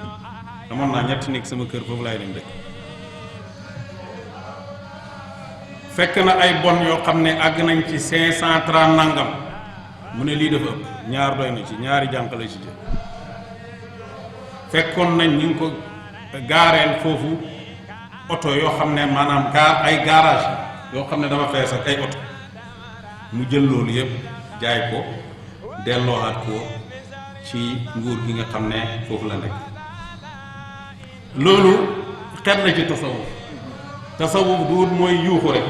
Speaker 5: amoon naa ñetti nekk sama kër foofu laay dem dëkk fekk na ay bon yoo xam ne àgg nañ ci 530 nangam mu ne lii dafa ëpp ñaar doy na ci ñaari jànq la ci jël fekkoon nañ ñu ngi ko gaareel foofu oto yoo xam ne maanaam ay garage yoo xam ne dafa fees ak ay oto mu jël loolu yëpp jaay ko delloowaat ko ci nguur gi nga xam ne foofu la nekk loolu xet na ci tasawuf duut mooy yuuxu rek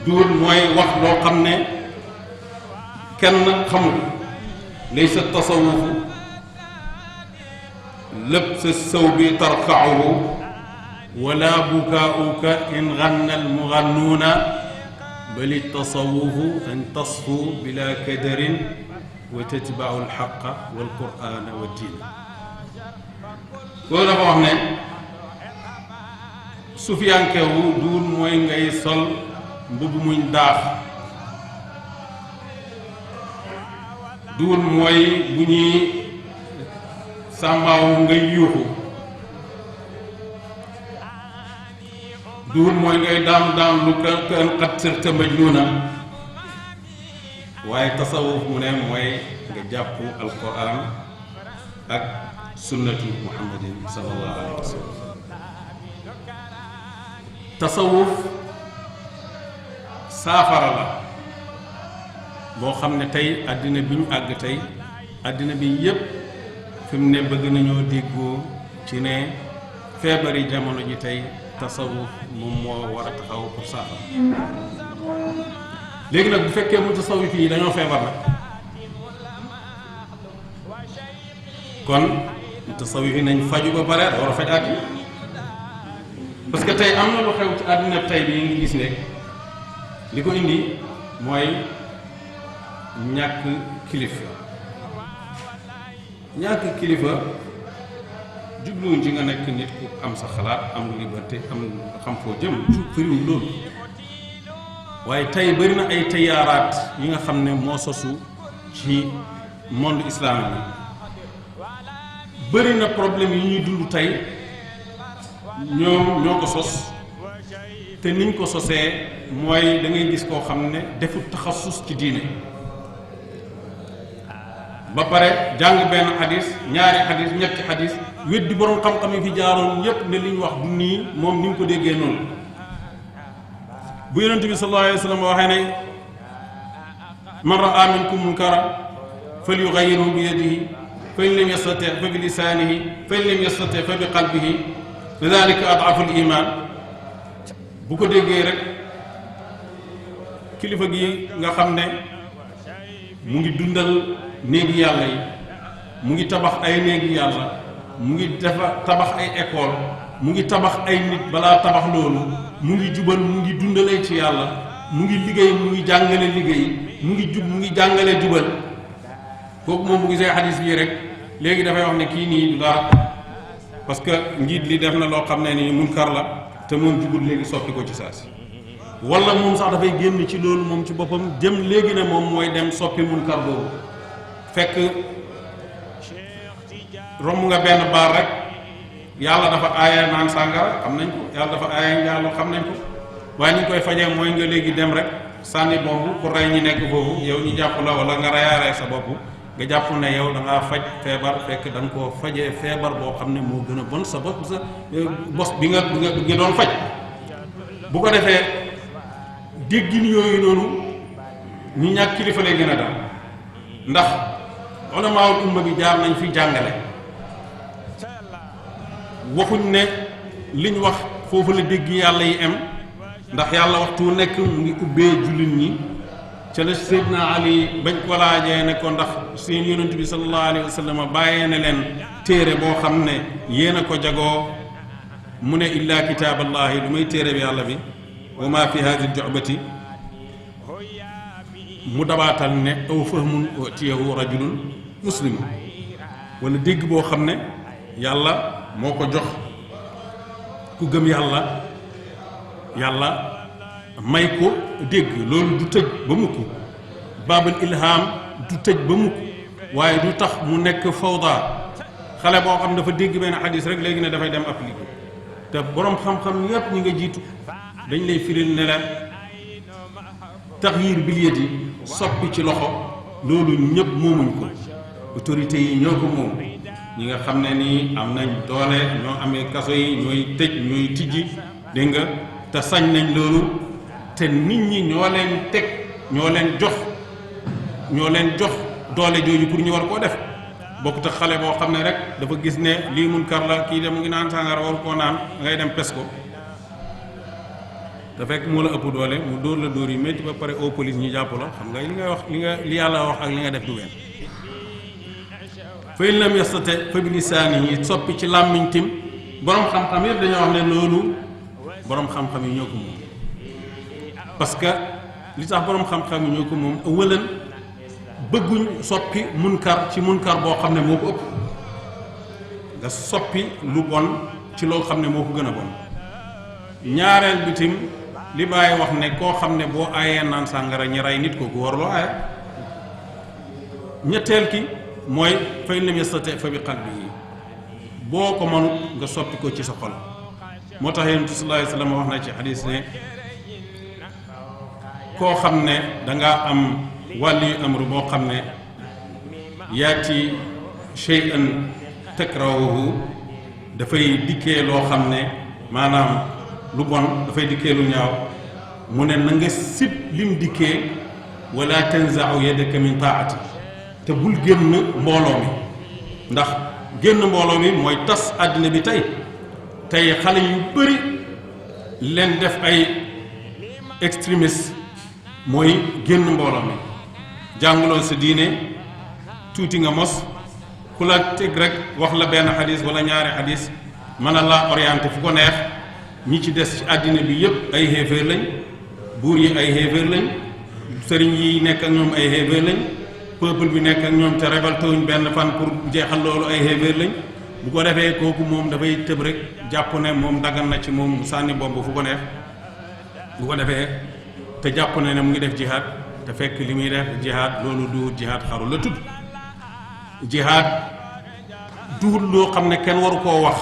Speaker 5: duut mooy wax loo xam ne kenn xamul laysa tasawufu lépp sa saw bi tarqauhu wala bukaauka in ganna almugannuuna bali tasawufu an tasfu bila kadarin wa tatbau alxaqa walqurana wa diin loolu dafa wax ne sufiyankewu duul mooy ngay sol mbubb muñ daax duul mooy bu ñuy sàmmaawu ngay yuuxu
Speaker 7: duur mooy ngay daam lu kan xat sërta majnuuna waaye tasawuf mu ne mooy nga jàpp alquran ak sunnatu muhammadin sallallahu alayhi wa sallam tasawuf saafara la boo xam ne tey àddina bi ñu àgg tey àddina bi yépp fi mu ne bëgg nañoo déggoo ci ne feebari jamono ji tey tasawuf moom moo war a taxaw pour saafara léegi nag bu fekkee mu tasawuf yi dañoo feebar nag kon tasawuf yi nañ faju ba pare war a faj àddina parce que tey am na lu xew ci àddina tey bi ngi gis ne li ko indi mooy ñàkk kilifa jubluwuñ ci nga nekk nit ku am sa xalaat am liberté am xam foo jëm firiwul loolu waaye tey bari na ay tayaaraat yi nga xam ne moo sosu ci monde islamique bi bari na problème yi ñuy dund tey ñoo ko sos te niñ ko sosee mooy da ngay gis koo xam ne defut taxasus ci diine ba pare jàng benn xadis ñaari xadis ñetti xadis weddi borom xam-xam yi fi jaaroon yépp ne li ñu wax du nii moom ni mu ko déggee noonu bu yonent bi sallallahu alayhi wa sallam waxee ne man raa minkum munkara falyughayyirhu bi yadihi fa in lam yastati fa bi lisaanihi fa in lam yastati fa bi qalbihi fa dhalika ad'afu al-iman bu ko déggee rek kilifa gi nga xam ne mu ngi dundal néegi yàlla yi mu ngi tabax ay néegi yàlla mu ngi tabax ay école mu ngi tabax ay nit balaa tabax loolu mu ngi jubal mu ngi dundalee ci yàlla mu ngi liggéey mu ngi jàngale liggéey mu ngi jub mu ngi jàngale jubal kooku moom bu gisee xadis bii rek léegi dafay wax ne kii nii du dara parce que njiit li def na loo xam ne nii munkar la te moom jubul léegi soppi ko ci saasi wala moom sax dafay génn ci loolu moom ci boppam jëm léegi ne moom mooy dem soppi munkar boobu fekk romb nga benn baar rek yàlla dafa aaye naan sàngara xam nañ ko yàlla dafa aaye njaaloo xam nañ ko waaye ni ñu koy fajee mooy nga léegi dem rek sànni bomb pour rey ñi nekk foofu yow ñu jàpp la wala nga reyaaree sa bopp nga jàpp ne yow da ngaa faj feebar fekk da nga koo fajee feebar boo xam ne moo gën a bon sa bopp sa bos bi nga doon faj bu ko defee déggin yooyu noonu ñu ñàkk kilifa lay gën a daal ndax ulamaawul umma bi jaar nañ fi jàngale waxuñ ne liñ wax foofu la dégg yàlla yi am ndax yàlla waxtu nekk mu ngi ubbee jullit ñi ca la Seydina Ali bañ ko laajee ne ko ndax seen yonent bi sallallahu alayhi wa sallam bàyyee ne leen téere boo xam ne yéen a ko jagoo mu ne illaa kitaaballahi lu may téere bi yàlla bi wa ma fi hadi jobati mu dabaatal ne aw fahmun utiyahu rajulun muslim wala dégg boo xam ne yàlla moo ko jox ku gëm yàlla may ko dégg loolu du tëj ba mukk baabul ilham du tëj ba mukk waaye du tax mu nekk fawda xale boo xam dafa dégg benn xadis rek léegi ne dafay dem appliquer te boroom xam-xam yépp ñi nga jiitu dañ lay firil ne leen taxyiir bil yadi soppi ci loxo loolu ñëpp moomuñ ko autorités yi ñoo ko moom ñi nga xam ne nii am nañ doole ñoo amee kaso yi ñooy tëj ñooy tijji dégg nga te sañ nañ loolu te nit ñi ñoo leen teg ñoo leen jox doole jooju pour ñu war koo def bokk te xale boo xam ne rek dafa gis ne lii munkar la kii de mu ngi naan sàngara waru koo naan ngay dem pes ko te fekk moo la ëpp doole mu dóor la dóor yi métti ba pare au police ñu jàpp la xam nga li ngay wax li yàlla wax ak li nga def du wenn fa in lam yastati fa bi lisaanihi soppi ci làmmiñ tim borom xam-xam yëpp dañoo wax ne loolu borom xam-xam yi ñoo ko moom parce que li tax borom xam-xam yi ñoo ko moom ëwëlan bëgguñ soppi munkar ci munkar boo xam ne moo ko ëpp nga soppi lu bon ci loo xam ne moo ko gën a bon ñaareel bi tim li bàyyi wax ne koo xam ne boo aayee naan sàngara ñi rey nit kooku warloo aaye ñetteel ki mooy fa in lam yastati fa bi qalbihi boo ko mënut nga soppi ko ci sa xol moo tax yonent bi sallallahu alayhi wa sallam wax na ci xadis ne koo xam ne danga am wàlli amru boo xam ne yaati shay'an takrahuhu dafay dikkee loo xam ne maanaam lu bon dafay dikkee lu ñaaw mu ne na nga sib lim dikkee wala tanza'u yadaka min taati te bul génn mbooloo mi ndax génn mbooloo mi mooy tas àddina bi tey xale yu bëri leen def ay extrémistes mooy génn mbooloo mi jànguloo sa diine tuuti nga mos ku la teg rek wax la benn xadis wala ñaari xadis mën a la orienté fu ko neex ñi ci des ci àddina bi yépp ay xéeféer lañ buur yi ay xéeféer lañ sëriñ yi nekk ak ñoom ay xéeféer lañ peuple bi nekk ak ñoom te révolté wuñ benn fan pour jeexal loolu ay xéeféer lañ bu ko defee kooku moom dafay tëb rek jàpp ne moom dagan na ci moom sànni bomb fu ko neex bu ko defee te jàpp ne mu ngi def jihaad te fekk li muy def jihaad loolu du jihaad xaru la tudd jihaad duhut loo xam ne kenn waru koo wax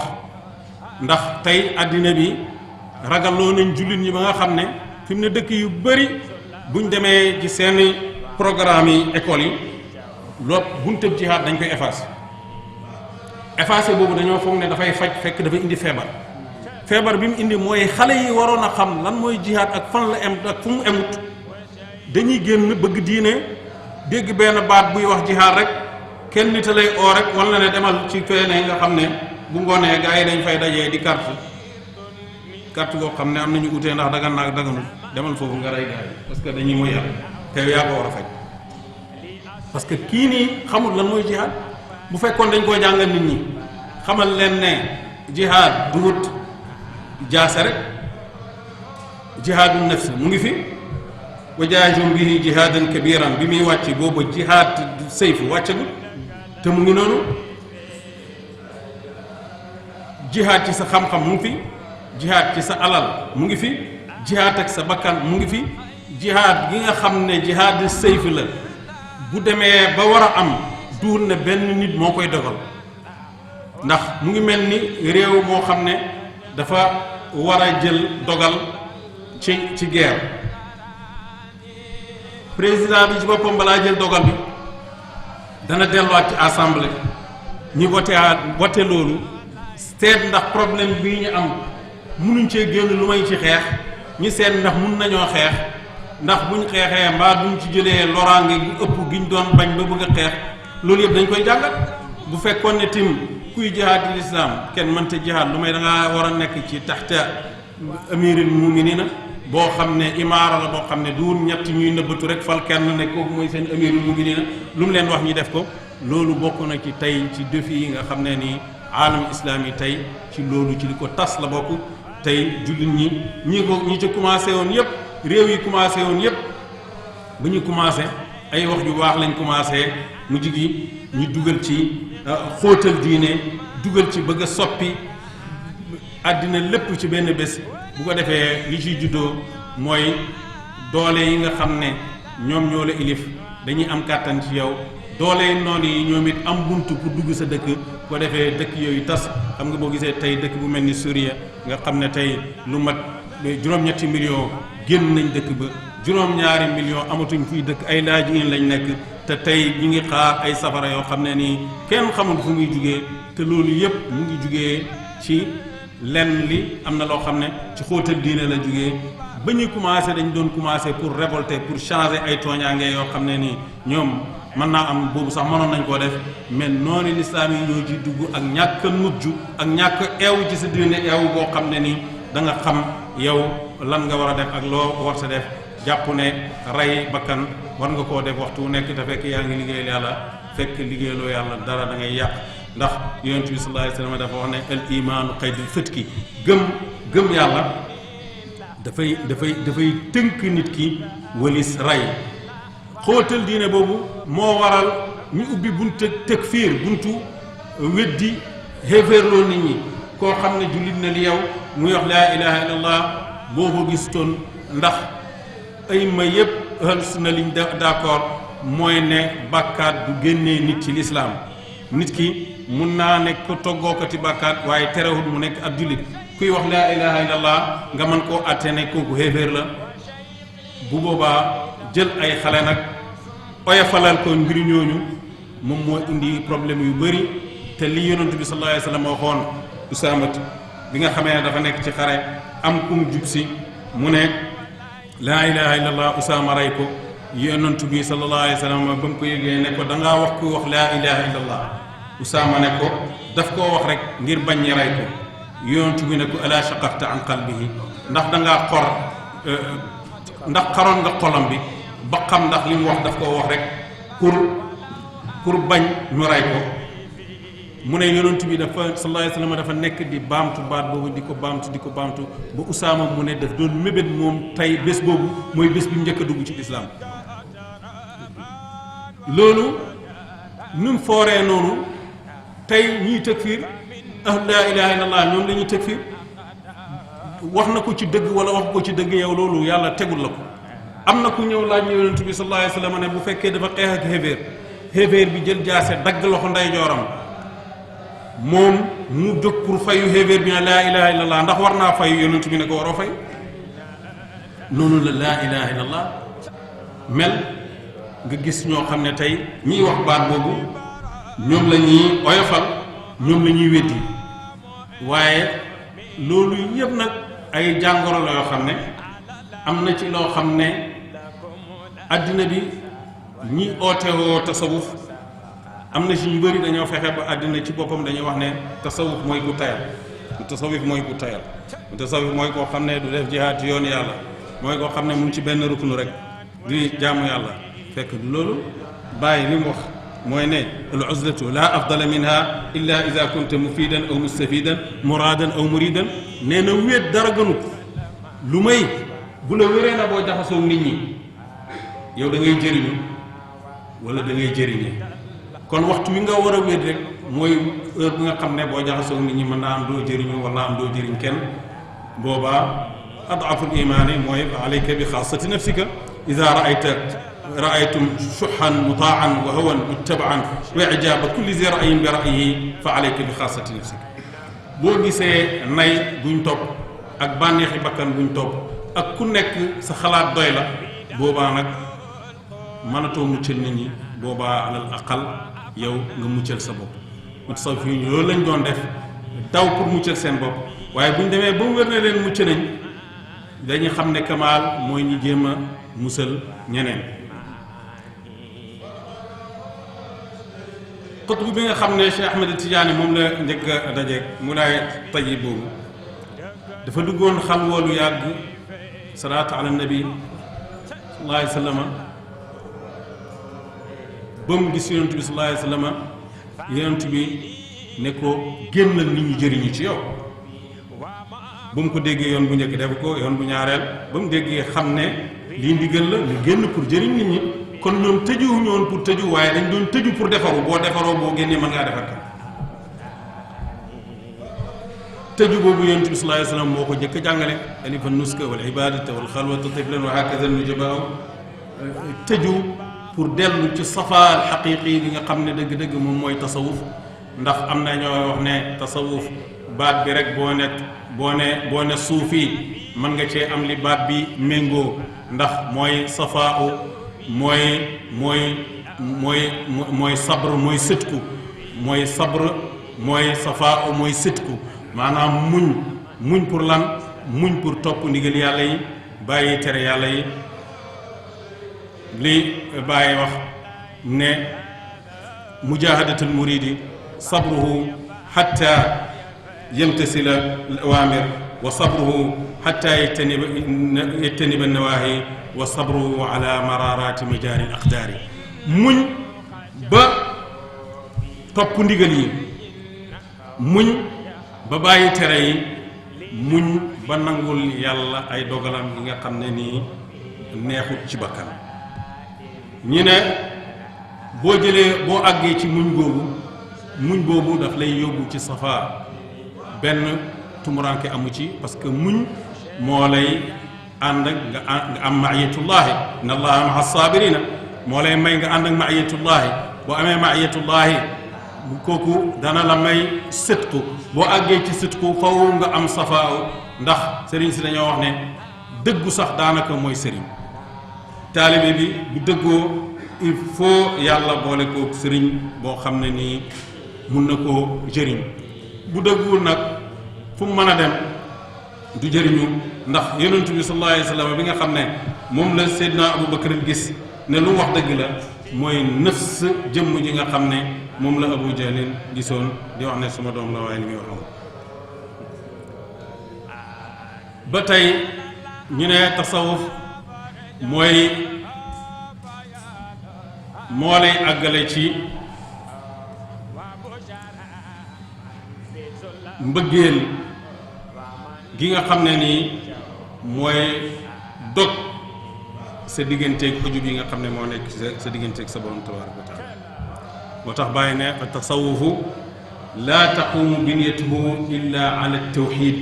Speaker 7: ndax tey àddina bi ragalloo nañ jullit ñi ba nga xam ne fi mu ne dëkk yu bëri buñ demee ci seeni programme yi école yi loolu buntëb jihaad dañ koy effacé boobu dañoo foog ne dafay faj fekk dafa indi feebar bi mu indi mooy xale yi waroon a xam lan mooy jihaad ak fan la em ak fu mu emut dañuy génn bëgg diine dégg benn baat buy wax jihaad rek kenn nit a lay oo rek wala ne demal ci feneen nga xam ne bu ngoonee gars yi dañ fay dajee di carte goo xam ne am nañu utee ndax dagan naag daganul demal foofu nga rey gars yi parce que dañuy mooy yàlla te yaa ko war a faj parce que kii nii xamul lan mooy jihaad bu fekkoon dañ koy jàngal nit ñi xamal leen ne jihaad du wut jaase rek jihaadu nafs mu ngi fi wa jaahidhum bihi jihaadan kabiran bi muy wàcc boobu jihaad sayfu wàccagul te mu ngi noonu jihaad ci sa xam-xam mu ngi fi jihaad ci sa alal mu ngi fi jihaad ak sa bakkan mu ngi fi jihaad gi nga xam ne jihaad sayf la bu demee ba war a am duul ne benn nit moo koy dogal ndax mu ngi mel ni réew moo xam ne dafa war a jël dogal ci guerre président bi ci boppam balaa jël dogal bi dana delluwaat ci assemblée ñi voté loolu seet ndax problème bii ñu am munuñ cee génn lu may ci xeex ñi seet ndax mun nañoo xeex ndax buñ xeexee mbaa duñ ci jëlee loraange gi ëpp giñ doon bañ ba bëgg a xeex loolu yëpp dañ koy jàngat bu fekkoon ne tim kuy jihaad lislaam kenn mënta jihaad lu may da ngaa war a nekk ci taxta amiril muminina boo xam ne imaara la boo xam ne duur ñett ñuy nëbbatu rek fal kenn ne kooku mooy seen amiril muminina lu mu leen wax ñi def ko loolu bokk na ci tey ci défi yi nga xam ne nii aalam islaam yi tey ci loolu ci li ko tas la bokk tey jullit ñi ci commencé woon yëpp réew yi commencé woon yëpp bu ñu commencé ay wax ju baax lañ commencé mu jigi ñu dugal ci xóotal diine dugal ci bëgg a soppi àddina lépp ci benn bés bu ko defee li ciy juddoo mooy doole yi nga xam ne ñoom ñoo la ilif dañuy am kàttan ci yow doole noonu yi ñoom it am buntu pour dugg sa dëkk bu ko defee dëkk yooyu tas xam nga boo gisee tey dëkk bu mel ni Suuriya nga xam ne tey lu mat juróom-ñetti millions génn nañ dëkk ba juróom-ñaari millions amatuñ fuy dëkk ay laajiin lañ nekk te tey ñu ngi xaar ay safara yoo xam ne nii kenn xamul fu muy jugee te loolu yëpp mu ngi jugee ci lenn li am na loo xam ne ci xóotal diine la jugee ba ñuy commencé dañ doon commencé pour révolter pour changer ay tooñaange yoo xam ne nii ñoom mën naa am boobu sax mënoon nañ koo def mais noonu lislaam yi ñoo ci dugg ak ñàkk a mujj ak ñàkk eew ci sa diine eew boo xam ne nii da nga xam yow lan nga war a def ak loo war sa def jàpp ne rey bakkan war nga koo def waxtu nekk te fekk yaa ngi liggéeyal yàlla fekk liggéeyaloo yàlla dara da ngay yàq ndax yonent bi sallallahu alayhi wasallam dafa wax ne al imaanu qaydul fitki gëm yàlla dafay tënk nit ki walis rey xóotal diine boobu moo waral ñu ubbi buntu takfiir buntu weddi xéeféerloo nit ñi koo xam ne jullit na li yow muy wax laa ilaha illallah boo ko gis toon ndax ay ma yépp ahlu sunna liñ d'accord mooy ne bàkkaat du génnee nit ci lislaam nit ki mun naa nekk toggookati bàkkaat waaye terewul mu nekk ab jullit kuy wax laa ilaha illallah nga mën koo àtte ne kooku xéeféer la bu boobaa jël ay xale nag oyofalal ko mbir ñooñu moom moo indi problème yu bëri te li yonent bi sallallahu alayhi wa sallam waxoon Usaamat bi nga xamee ne dafa nekk ci xare am kum jub si mu ne laa ilaha illallah Usaama rey ko yonent bi sallallahu alayhi wa sallam ba mu ko yëgee ne ko dangaa wax kuy wax laa ilaha illallah Usaama ne ko daf koo wax rek ngir bañ ñi rey ko yonent bi ne ko ala shaqaqta an qalbihi ndax dangaa xor ndax xaroon nga xolam bi ba xam ndax li mu wax daf koo wax rek pour bañ ñu rey ko mu ne yonent bi dafa sallallahu alayhi wa sallam dafa nekk di baamtu baat boobu di ko baamtu ba Usaama mu ne daf doon mébét moom tey bés boobu mooy bés bi njëkk a dugg ci lislaam loolu nu mu fooree noonu tey ñiy takfiir laa ilaha illallah ñoom la ñuy takfiir wax na ko ci dëgg wala wax ko ci dëgg yow loolu yàlla tegul la ko am na ku ñëw laaj ñu yonent bi sallallahu alayhi wa sallam ne bu fekkee dafa xeex ak xéeféer bi jël jaase dagg loxo ndeyjooram moom mu jóg pour fayu xéeféer bi ne laa ilaha illallah ndax war naa fayu yonent bi ne ko waroo fay noonu la laa ilaha illallah mel nga gis ñoo xam ne tey ñiy wax baat boobu ñoom la ñuy oyofal ñoom la ñuy weddi waaye loolu yëpp nag ay jàngoro la yoo xam ne am na ci loo xam ne àddina bi ñi ootewoo tasawuf am na ci ñu bëri dañoo fexe ba àddina ci boppam dañuy wax ne tasawuf mooy ku tayal tasawuf mooy koo xam ne du def jihaad ci yoonu yàlla mooy koo xam ne mu ngi ci benn ruknu rek di jaamu yàlla fekk du loolu bàyyi li mu wax mooy ne al uzlatu la afdala minha illa ida kunta mufidan aw mustafidan muradan aw muridan nee na wéet dara gënu lu may bu la wéree na boo jaxasoo nit ñi yow da ngay jëriñu wala da ngay jëriñee kon waxtu wi nga war a wéet rek mooy heure bi nga xam ne boo jaxasoo nit ñi mën naa am doo jëriñu wala am doo jëriñ kenn boobaa adaful imaani mooy alayka bi xaasati nafsika ida raaytum shuhan mutaan wa hawan muttabaan wa ijaaba kulli zi ra'yin bi ra'yihi fa alayka bi xaasati nafsika boo gisee nay buñ topp ak bànneexi bakkan buñ topp ak ku nekk sa xalaat doy la boobaa nag mënatoo muccal nit ñi boobaa alal aqal yow nga muccal sa bopp mutasawwif yi loolu lañ doon def daw pour muccal seen bopp waaye buñ demee ba mu wér na leen mucc nañ dañu xam ne kamaal mooy ñu jéem a musal ñeneen xutbu bi nga xam ne Cheikh Ahmed Tidiane moom la njëkk a dajeeg Moulay Tayyib boobu dafa duggoon xalwa lu yàgg salaatu ala nabi sallallahu alayhi wa sallam ba mu gis yonent bi sallallahu alayhi wa sallam yonent bi ne ko génnal nit ñi jëriñu ci yow ba mu ko déggee yoon bu njëkk def ko yoon bu ñaareel ba mu déggee xam ne lii ndigal la mu génn pour jëriñ nit ñi kon ñoom tëjuwuñu woon pour tëju waaye dañ doon tëju pour defaru boo defaroo boo génnee mën ngaa defar kan tëju boobu yonent bi sallallahu alayhi wa sallam moo ko njëkk a jàngale alifa nuska wal ibadata wal xalwata tiflan wa hakaza nujabaa tëju pour dellu ci safaal xaqiqi li nga xam ne dëgg-dëgg moom mooy tasawuf ndax am na ñoo wax ne tasawuf baat bi rek boo ne suufi mën nga cee am li baat bi méngoo ndax mooy safaau mooy sabr mooy sëtku mooy sabr mooy safaau mooy sëtku maanaam muñ pour lan muñ pour topp ndigal yàlla yi bàyyi tere yàlla yi li bàyyi wax ne mujahadatul muridi sabruhu hatta yamtasila al awamir wa sabruhu hatta yajtaniba nawahi wa sabruhu ala mararati majari al aqdari muñ ba topp ndigal yi muñ ba bàyyi tere yi muñ ba nangul yàlla ay dogalam yi nga xam ne nii neexut ci bakkan ñi ne boo àggee ci muñ boobu daf lay yóbbu ci safa benn tumuranke amu ci parce que muñ moo lay ànd ak nga am maiyatullahi inna allaha maa sabirina moo lay may nga ànd ak maiyatullahi boo amee maiyatullahi kooku dana la may sëtku boo àggee ci sëtku faw nga am safaaw ndax sëriñ si dañoo wax ne dëggu sax daanaka mooy sëriñ taalibe bi bu dëggoo il faut yàlla boole ko sëriñ boo xam ne nii mun na koo jëriñ bu dëgguwul nag fu mu mën a dem du jëriñu ndax yonent bi sallallahu alayhi wa sallam bi nga xam ne moom la Seydina Abu Bakar gis ne lu mu wax dëgg la mooy nafs jëmm ji nga xam ne moom la Abu Jahlin gisoon di wax ne suma doom la waaye li muy wax amul ba tey ñu ne tasawuf moo lay àggale ci mbëggeel gi nga xam ne nii mooy dog sa digganteeg xujub yi nga xam ne moo nekk sa digganteeg sa borom tabaaraka wa taala moo tax bàyyi ne fa tasawufu laa taqumu binyatuhu illa ala altawxid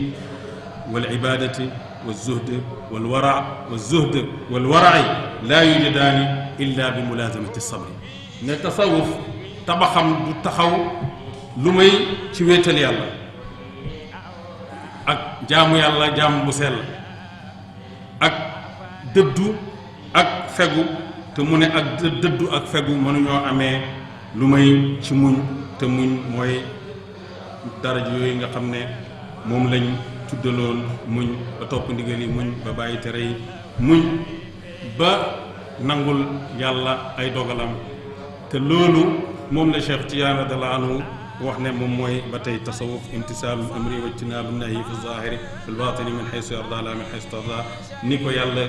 Speaker 7: wal ibadati wal zuhd wal wara wal zuhd wal waraci laa yujadaani illa bi mulazamati sabri ne tasawuf tabaxam du taxaw lu may ci wéetal yàlla ak jaamu yàlla jaam bu sell ak dëddu ak fegu te mu ne ak dëddu ak fegu mënuñoo amee lu may ci muñ te muñ mooy daraja yooyu nga xam ne moom lañ tuddaloon muñ ba topp ndigal yi muñ ba bàyyi tere yi muñ ba nangul yàlla ay dogalam te loolu moom la Cheikh Tidiane radiyallahu anhu wax ne moom mooy ba tey tasawuf imtisaalul amri wa ijtinaabu nahyi fi zaahiri fi lbaatini min xaysu yarda la min xaysu tarda ni ko yàlla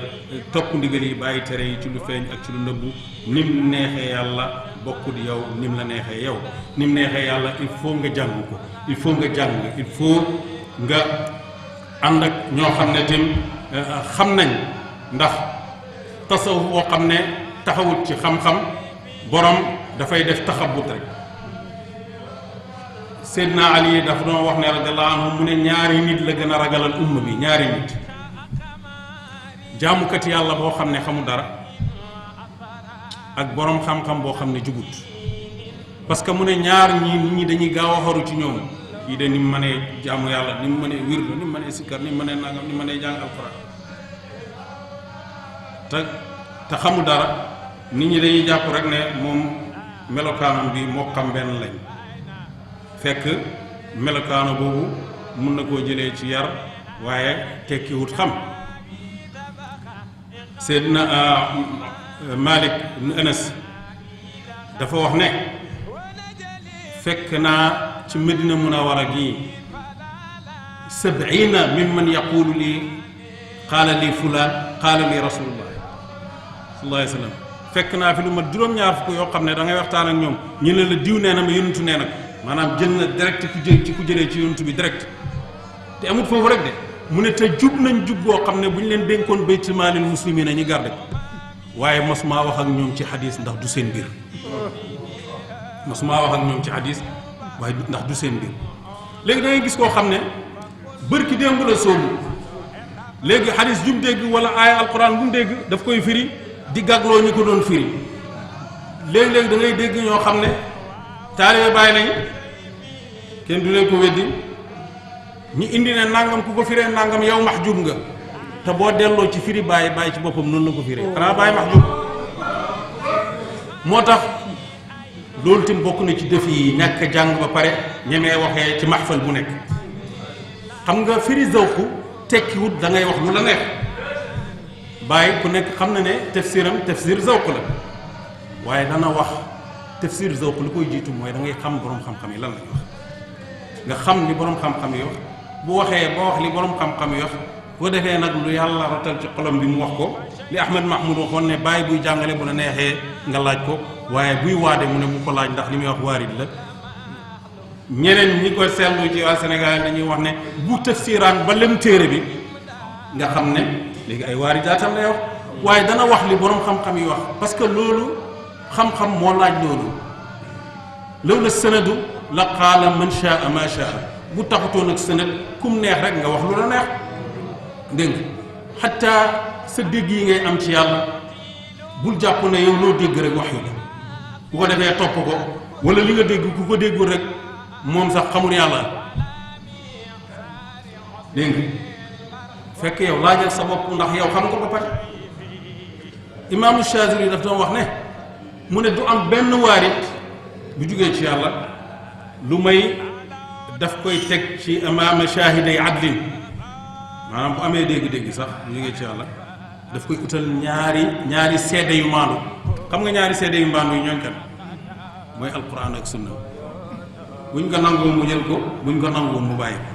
Speaker 7: topp ndigal yi bàyyi tere yi ci lu feeñ ak ci lu nëbbu nim neexee yàlla bokkut yow nim la neexee yow nim neexee yàlla il faut nga jàng ko il faut nga jàng il faut nga ànd ak ñoo xam ne tim xam nañ ndax tasawuf boo xam ne taxawut ci xam-xam borom dafay def taxabut rek Seydina Ali dafa doon wax ne radiyallahu anhu mu ne ñaari nit la gën a ragalal umma bi ñaari nit jaamukat yàlla boo xam ne xamul dara ak borom xam-xam boo xam ne jugut parce que mu ne ñaar nit ñi dañuy gaaw a xaru ci ñoom yi de ni mu mënee jaamu yàlla ni mu mënee wirdu ni mu mënee sikkar ni mu mënee nangam ni mu mënee jàng alxuraan te xamul dara nit ñi dañuy jàpp rek ne moom melokaanam bi moo xam benn lañ fekk melokaano boobu mun na koo jëlee ci yar waaye tekkiwut xam Seydina Malik ibn Anas dafa wax ne fekk naa ci Medina Munawara gi 70 mimman yaqulu li qaala li fulaan qaala li rasulullah sallallahu alayhi wa sallam fekk naa fi lu mat juróom-ñaar fukk yoo xam ne da ngay waxtaan ak ñoom ñu ne la diw nee na ma yonentu nee na ko maanaam jël na direct ku jëlee ci yonentu bi direct te amut foofu rek de mu ne te jub nañ jub goo xam ne bu ñu leen dénkoon baytul maalil muslimiina ñu garde ko waaye mos maa wax ak ñoom ci xadis ndax du seen mbir mos maa wax ak ñoom ci xadis waaye ndax du seen mbir léegi da ngay gis koo xam ne bërki démb la soobu léegi xadis jum dégg wala aaya alquran bu mu dégg daf koy firi di gagloo ñu ko doon firi léegi-léegi da ngay dégg ñoo xam ne taalibe bàyyi nañ kenn du leen ko weddi ñu indi ne nangam ku ko firee nangam yow maxjub nga te boo delloo ci firi bàyyi ci boppam noonu la ko firee xanaa bàyyi maxjub moo tax loolu tim bokk na ci def yi ñàkk jàng ba pare ñemee waxee ci maxfal bu nekk xam nga firi zawku tekkiwut da ngay wax lu la neex bàyyi ku nekk xam na ne tafsir zawq la waaye dana wax tafsir zawq li koy jiitu mooy da ngay xam borom xam-xam yi lan lañ wax nga xam li borom xam-xam yi wax bu waxee ba wax li borom xam-xam yi wax boo defee nag lu yàlla rotal ci xolam bi mu wax ko li Ahmed Mahmoud waxoon ne bàyyi buy jàngale bu la neexee nga laaj ko waaye buy waade mu ne bu ko laaj ndax li muy wax waarid la ñeneen ñi ko seetlu ci waa Sénégal dañuy wax ne bu tafsiraan ba lem téere bi nga xam ne léegi ay waaridaatam lay wax waaye dana wax li borom xam-xam yi wax parce que loolu xam-xam moo laaj loolu loolu la sanadu la qaala man shaa ma shaa bu taxutoon ak sanad kum neex rek nga wax lu la neex dégg nga xataa sa dégg yi ngay am ci yàlla bul jàpp ne yow loo dégg rek wax yu la bu ko defee topp ko wala li nga dégg ku ko déggul rek moom sax xamul yàlla dégg nga fekk yow laajal sa bopp ndax yow xam nga ba pare. imaamu Chazili daf doon wax ne mu ne du am benn waarit bu jugee ci yàlla lu may daf koy teg ci amaama shaahiday adlin maanaam bu amee dégg-dégg sax bu jugee ci yàlla daf koy utal ñaari seede yu maandu. xam nga ñaari seede yu maandu yi ñooñ kan mooy alquran ak sunna buñ ko nangoo mu jël ko buñ ko nangoo mu bàyyi ko.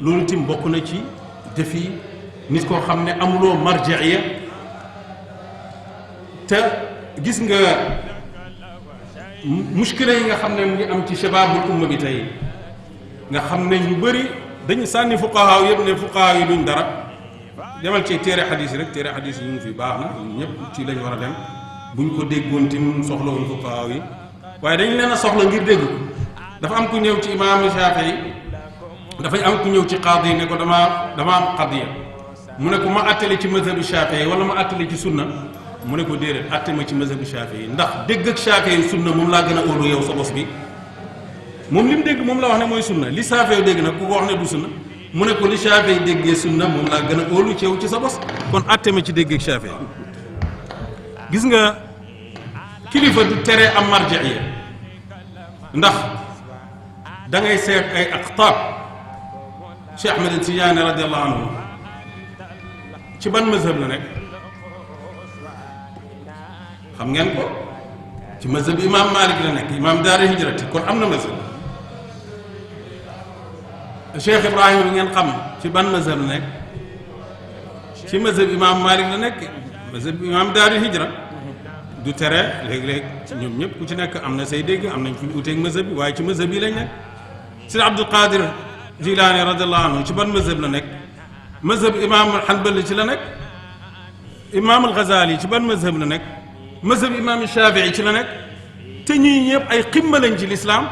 Speaker 7: loolu tim bokk na ci defi nit koo xam ne amuloo marjiya te gis nga muskila yi nga xam ne mu ngi am ci shabaabul umma bi tey nga xam ne ñu bëri dañu sànni fuqahaa yëpp ne fuqahaa yi duñ dara demal ci téere xadis yi rek téere xadis yi ñu fi baax na ñëpp ci lañ war a dem buñ ko déggoon tim soxlawuñ fuqahaa yi waaye dañ leen a soxla ngir dégg dafa am ku ñëw ci imaamu Shaafi'i dafay am ku ñëw ci qaadi ne ko dama am qadiya mu ne ko ma attale ci mazhabu Shaafi'i wala ma attale ci sunna mu ne ko déedéet atte ma ci mazhabu Shaafi'i ndax dégg ak Shaafi'i sunna moom laa gën a óolu yow sa bos bi moom li mu dégg moom la wax ne mooy sunna li Shaafi'i dégg nag ku ko wax ne du sunna mu ne ko li Shaafi'i déggee sunna moom laa gën a óolu ci yow ci sa bos kon atte ma ci dégg ak Shaafi'i gis nga kilifa du tere am marji'iyya ndax da ngay seet ay aqtaab Cheikh Ahmed Tidiane radiyallahu anhu ci ban mazhab la nekk xam ngeen ko ci mazhab imam Malik la nekk imam daara hijrati kon am na mazhab. Cheikh Ibrahima bi ngeen xam ci ban mazhab la nekk ci mazhab imam Malik la nekk mazhab imam daara hijra du tere léeg-léeg ñoom ñëpp ku ci nekk am na say dégg am nañ fu ñu uteeg mazhab bi waaye ci mazhab yi lañ nekk. Sidi Abdul Qadir Jilaani radiyallahu anhu ci ban mazhab la nekk mazhab imam Hanbali ci la nekk imam al-Ghazali ci ban mazhab la nekk mazhab imam Shafii ci la nekk te ñuy ñëpp ay ximma lañ ci lislaam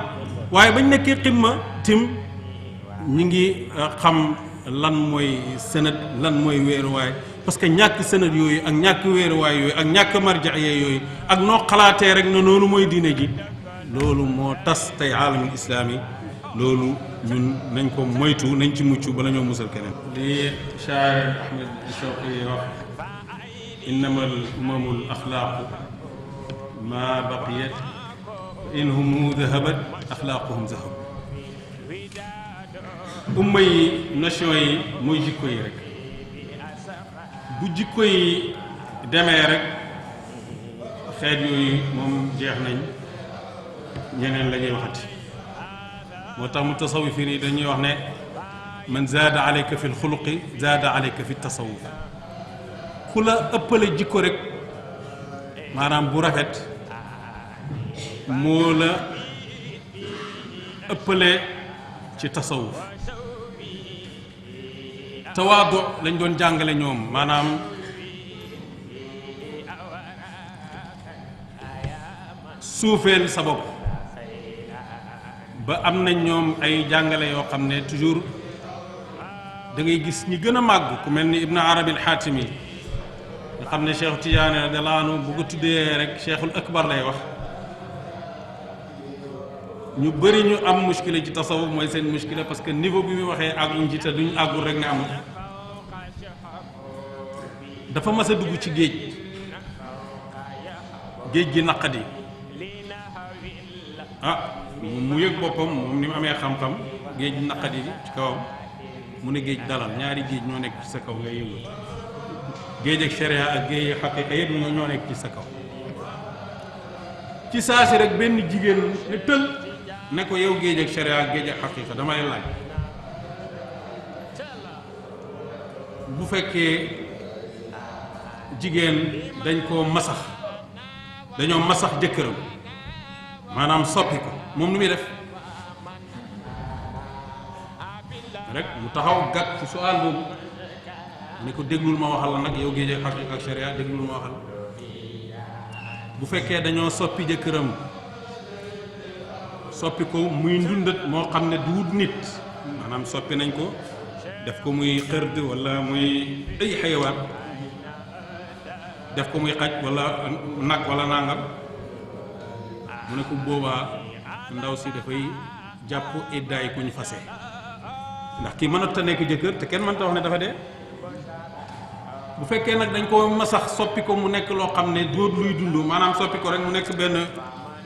Speaker 7: waaye bañ nekkee ximma tim ñi ngi xam lan mooy sanad lan mooy weeruwaay parce que ñàkk sanad yooyu ak ñàkk weeruwaay yooyu ak ñàkk marja'iya yooyu ak noo xalaatee rek na noonu mooy diine ji loolu moo tas tey aalamul islaam yi loolu ñun nañ ko moytu nañ ci mucc bala ñoo musal keneen li shaa'ir Ahmed Shawqi wax innamal umamul axlaaqu ma baqiyat in humu dahabat axlaaquhum zahab umma yi nation yi mooy jikko yi rek bu jikko yi demee rek xeet yooyu moom jeex nañ ñeneen la ñuy waxati moo tax mu tasawufin yi dañuy wax ne man zaada alayka fi lxuluqi zaada alayka fi tasawuf ku la ëppale jikko rek maanaam bu rafet moo la ëppale ci tasawuf tawaadu lañ doon jàngale ñoom maanaam suufeel sa bopp ba am nañ ñoom ay jàngale yoo xam ne toujours da ngay gis ñi gën a màgg ku mel ni Ibn Arabi al-Xaatimi nga xam ne Cheikh Tidiane radiyallahu anhu bu ko tuddee rek Cheikhul Akbar lay wax ñu bëri ñu am muskila ci tasawuf mooy seen muskila parce que niveau bi muy waxee àgguñ ci te duñ àggul rek ne amul dafa mas a dugg ci géej gi naqadi mu yëg boppam moom ni mu amee xam-xam géej naqadi ci kawam mu ne géej dalal ñaari géej ñoo nekk ci sa kaw ngay yëngu géej ak sharia ak géej ak xaqiqa yëpp ñoo nekk ci sa kaw ci saa si rek benn jigéen ne tël ne ko yow géej ak sharia ak géej ak xaqiqa dama lay laaj bu fekkee jigéen dañ koo masax dañoo masax jëkkëram maanaam soppi ko moom nu muy def rek mu taxaw gàtt ci su'aal boobu ne ko déglul ma waxal la nag yow géej ak xaqiqa ak sharia déglul ma waxal bu fekkee dañoo soppi jëkkëram soppi ko muy ndundat moo xam ne du wut nit maanaam soppi nañ ko def ko muy xërd wala muy ay xayawaat def ko muy xaj wala nag wala nangam mu ne ko boobaa ndaw si dafay jàpp iddaay ku ñu fase ndax kii mënut a nekk jëkkër te kenn mënta wax ne dafa dee. bu fekkee nag dañ ko masax soppi ko mu nekk loo xam ne dóor luy dund maanaam soppi ko rek mu nekk benn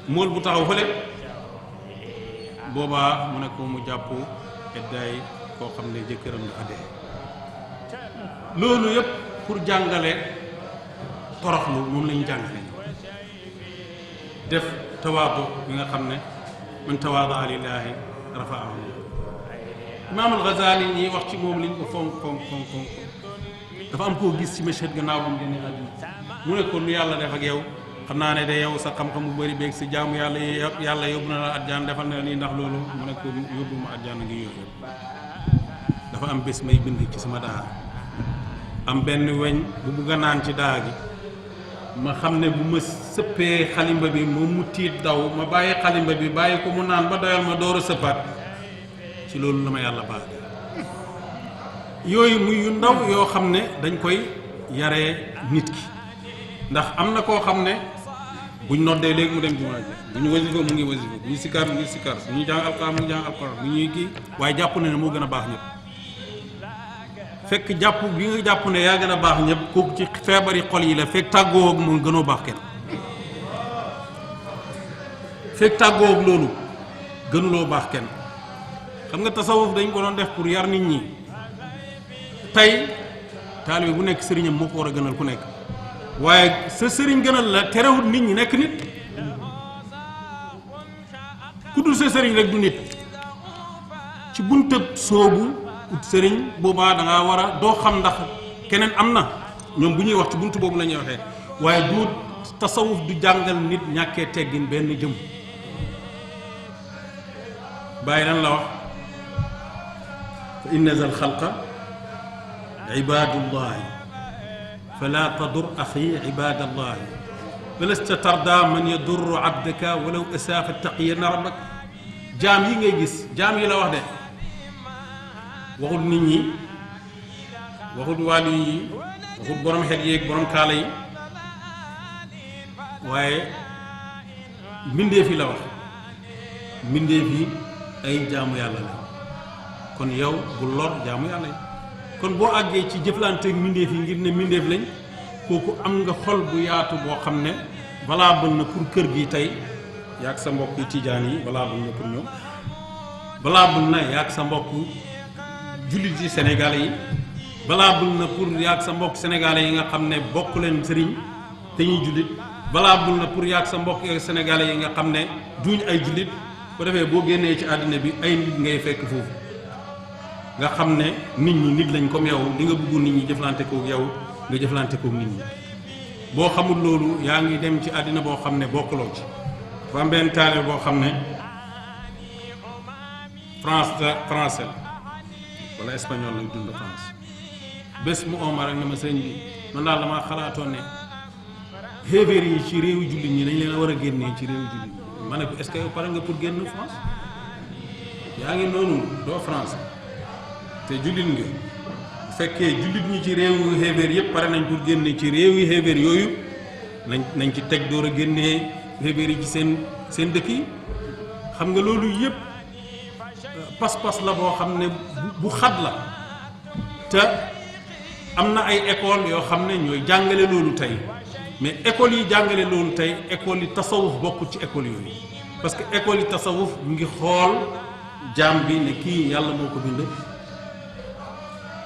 Speaker 7: móol bu taxaw fële boobaa mu ne ko mu jàpp iddaay koo xam ne jëkkëram dafa dee. loolu yëpp pour jàngale toroxlu moom lañu jàngale def tawaadu bi nga xam ne man tawaada lillaahi rafaahu. Imaam al-Ghazali ñi wax ci moom liñ ko fonk dafa am koo gis ci machad gannaaw bu mu génne àdduna mu ne ko lu yàlla def ak yow xam naa ne de yow sa xam-xam bu bëri beeg si jaamu yàlla yàlla yóbbu na la àjjana defal na nii ndax loolu mu ne ko yóbbu ma àjjana ngi yooyu dafa am bés may bind ci sama daa am benn weñ bu bugg a naan ci daa gi ma xam ne bu ma sëppee xalimba bi moom mu tiit daw ma bàyyi xalimba bi bàyyi ko mu naan ba doyal ma door a sëppaat ci loolu la ma yàlla baax yooyu muy yu ndaw yoo xam ne dañ koy yaree nit ki ndax am na koo xam ne buñ noddee léegi mu dem jumaa ji bu ñu wasifa mu ngi wasifa bu ñu sikar mu ngi sikar bu ñuy jàng alxuraan mu ngi jàng alxuraan bu ñuy kii waaye jàpp na ne moo gën a baax ñëpp fekk jàpp bi nga jàpp ne yaa gën a baax ñëpp kooku ci feebari xol yi la fekk tàggoo ak moom gënoo baax kenn fekk tàggoo ak loolu gënuloo baax kenn xam nga tasawuf dañ ko doon def pour yar nit ñi tey taalibe bu nekk sëriñam moo ko war a gënal ku nekk waaye sa sëriñ gënal la terewut nit ñi nekk nit ku dul sa sëriñ rek du nit ci buntëb soobu ut sëriñ boobaa da ngaa war a doo xam ndax keneen am na ñoom bu ñuy wax ci bunt boobu la ñuy waxee waaye du tasawuf du jàngal nit ñàkkee teggin benn jëm bàyyi lan la wax fa inna zal xalqa ibaadullahi fala tadur axi ibadallahi falasta tarda man yadurru abdaka walaw asaafa taqiyanna rabbak jaam yi ngay gis jaam yi la wax de waxut nit ñi waxut wàllu yi waxut borom xel yeeg borom kaala yi waaye mbindeef yi la wax mbindeef yi ay jaamu yàlla la kon yow bu lor jaamu yàlla yi kon boo àggee ci jëflanteeg mbindeef yi ngir ne mbindeef lañ kooku am nga xol bu yaatu boo xam ne valable na pour kër gi tey yaag sa mbokk tijaan yi valable na pour ñoom valable na yaag sa mbokk jullit yi sénégalais yi valable na pour yaag sa mbokk sénégalais yi nga xam ne bokk leen sëriñ te ñuy jullit valable na pour yaag sa mbokk sénégalais yi nga xam ne duñ ay jullit ko defee boo génnee ci àddina bi ay nit ngay fekk foofu nga xam ne nit ñi nit lañ comme yow li nga bëggu nit ñi jëflante koog yow nga jëflante koog nit ñi boo xamul loolu yaa ngi dem ci àddina boo xam ne bokkuloo ci dafa am benn taalibe boo xam ne français wala espagnol lañ dund France bés mu ooma rek ne ma sëñ bi man daal damaa xalaatoon ne xéeféer yi ci réewu jullit ñi dañ leen a war a génnee ci réewu jullit ñi ma ne ko est-ce que yow pare nga pour génn France yaa ngi noonu doo France te jullit nga bu fekkee jullit ñi ci réewu xéeféer yëpp pare nañ pour génne ci réew yi xéeféer yooyu nañ ci teg door a génnee xéeféer yi ci seen dëkk yi xam nga loolu yëpp pas-pas la boo xam ne bu xat la te am na ay école yoo xam ne ñooy jàngale loolu tey mais école yi jàngale loolu tey école yi tasawuf bokkul ci école yooyu parce que école yi tasawuf mu ngi xool jaam bi ne kii yàlla moo ko bind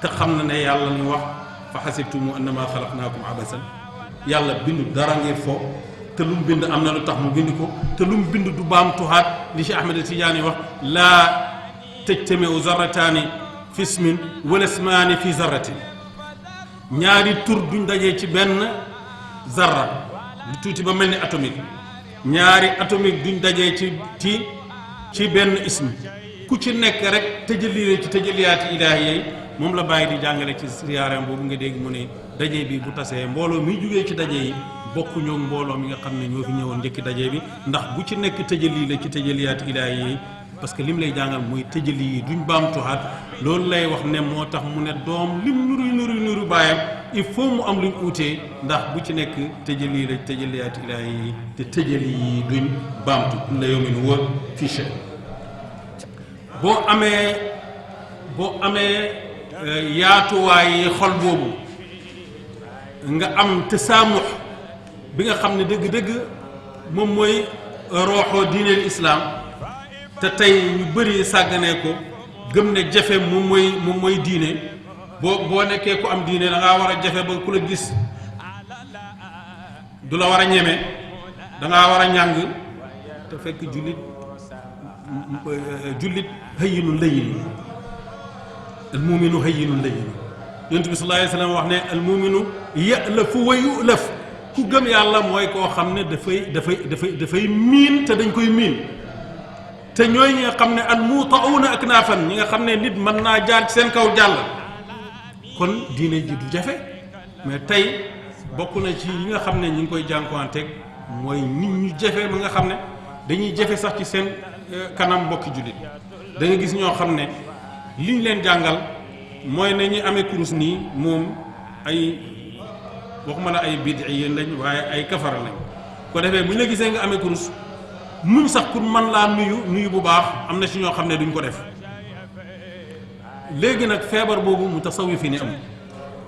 Speaker 7: te xam na ne yàlla ñu wax fa xasibtumu annama xalaqnaakum abasan yàlla bindu dara ngir fo te lu mu bind am na lu tax mu bind ko te lu mu bind du baam tuxaat li Cheikh Ahmed Tidiane wax laa tajtamiu zarrataani fi ismin wala ismaani fi zarratin ñaari tur duñ dajee ci benn zarra lu tuuti ba mel ni atomique ñaari atomique duñ dajee ci benn ism ku ci nekk rek tëjali ci tëjaliyaati ilaahi yi moom la bàyyi di jàngale ci siyaaram boobu nga dégg mu ne daje bi bu tasee mbooloo mi jugee ci daje yi bokku ñoom mbooloo mi nga xam ne ñoo fi ñëwoon njëkki daje bi ndax bu ci nekk tëjali la ci tëjaliyaati ilaahi yi
Speaker 8: parce que lim lay jàngal mooy tëjali yi duñ baamtuwaat loolu lay wax ne moo tax mu ne doom lim nuru baayam il faut mu am luñ uutee ndax bu ci nekk tëjali la tëjaliyaat ilaahi yi te tëjali yi duñ baamtu kulla yawmin huwa fii sha'n boo amee yaatuwaayi xol boobu nga am tasaamux bi nga xam ne dëgg-dëgg moom mooy rooxoo diineel islaam te tey ñu bëri sàgganee ko gëm ne jafe moom mooy diine boo nekkee ku am diine da ngaa war a jafe ba ku la gis du la war a ñeme da ngaa war a ñàng te fekk jullit hayyinun layyin al muminu hayyinun layyin yonent bi sallallahu alayhi wa sallam wax ne al muminu ya'lafu wa yu'laf ku gëm yàlla mooy koo xam ne dafay miin te dañ koy miin te ñooy ñi nga xam ne al muuta'uuna aknaafan ñi nga xam ne nit mën naa jaar ci seen kaw jàll kon diine ji du jafe mais tey bokk na ci yi nga xam ne ñi ngi koy jànkuwanteeg mooy nit ñu jafe ba nga xam ne dañuy jafe sax ci seen kanam mbokki jullit da nga gis ñoo xam ne liñ leen jàngal mooy ne ñi amee kurus nii moom ay waxuma la ay bid'iyeen lañ waaye ay kafara lañ ko defee bu ñu la gisee nga amee kurus muñ sax pour man laa nuyu bu baax am na ci ñoo xam ne duñ ko def léegi nag feebar boobu mu tasawufi ni amul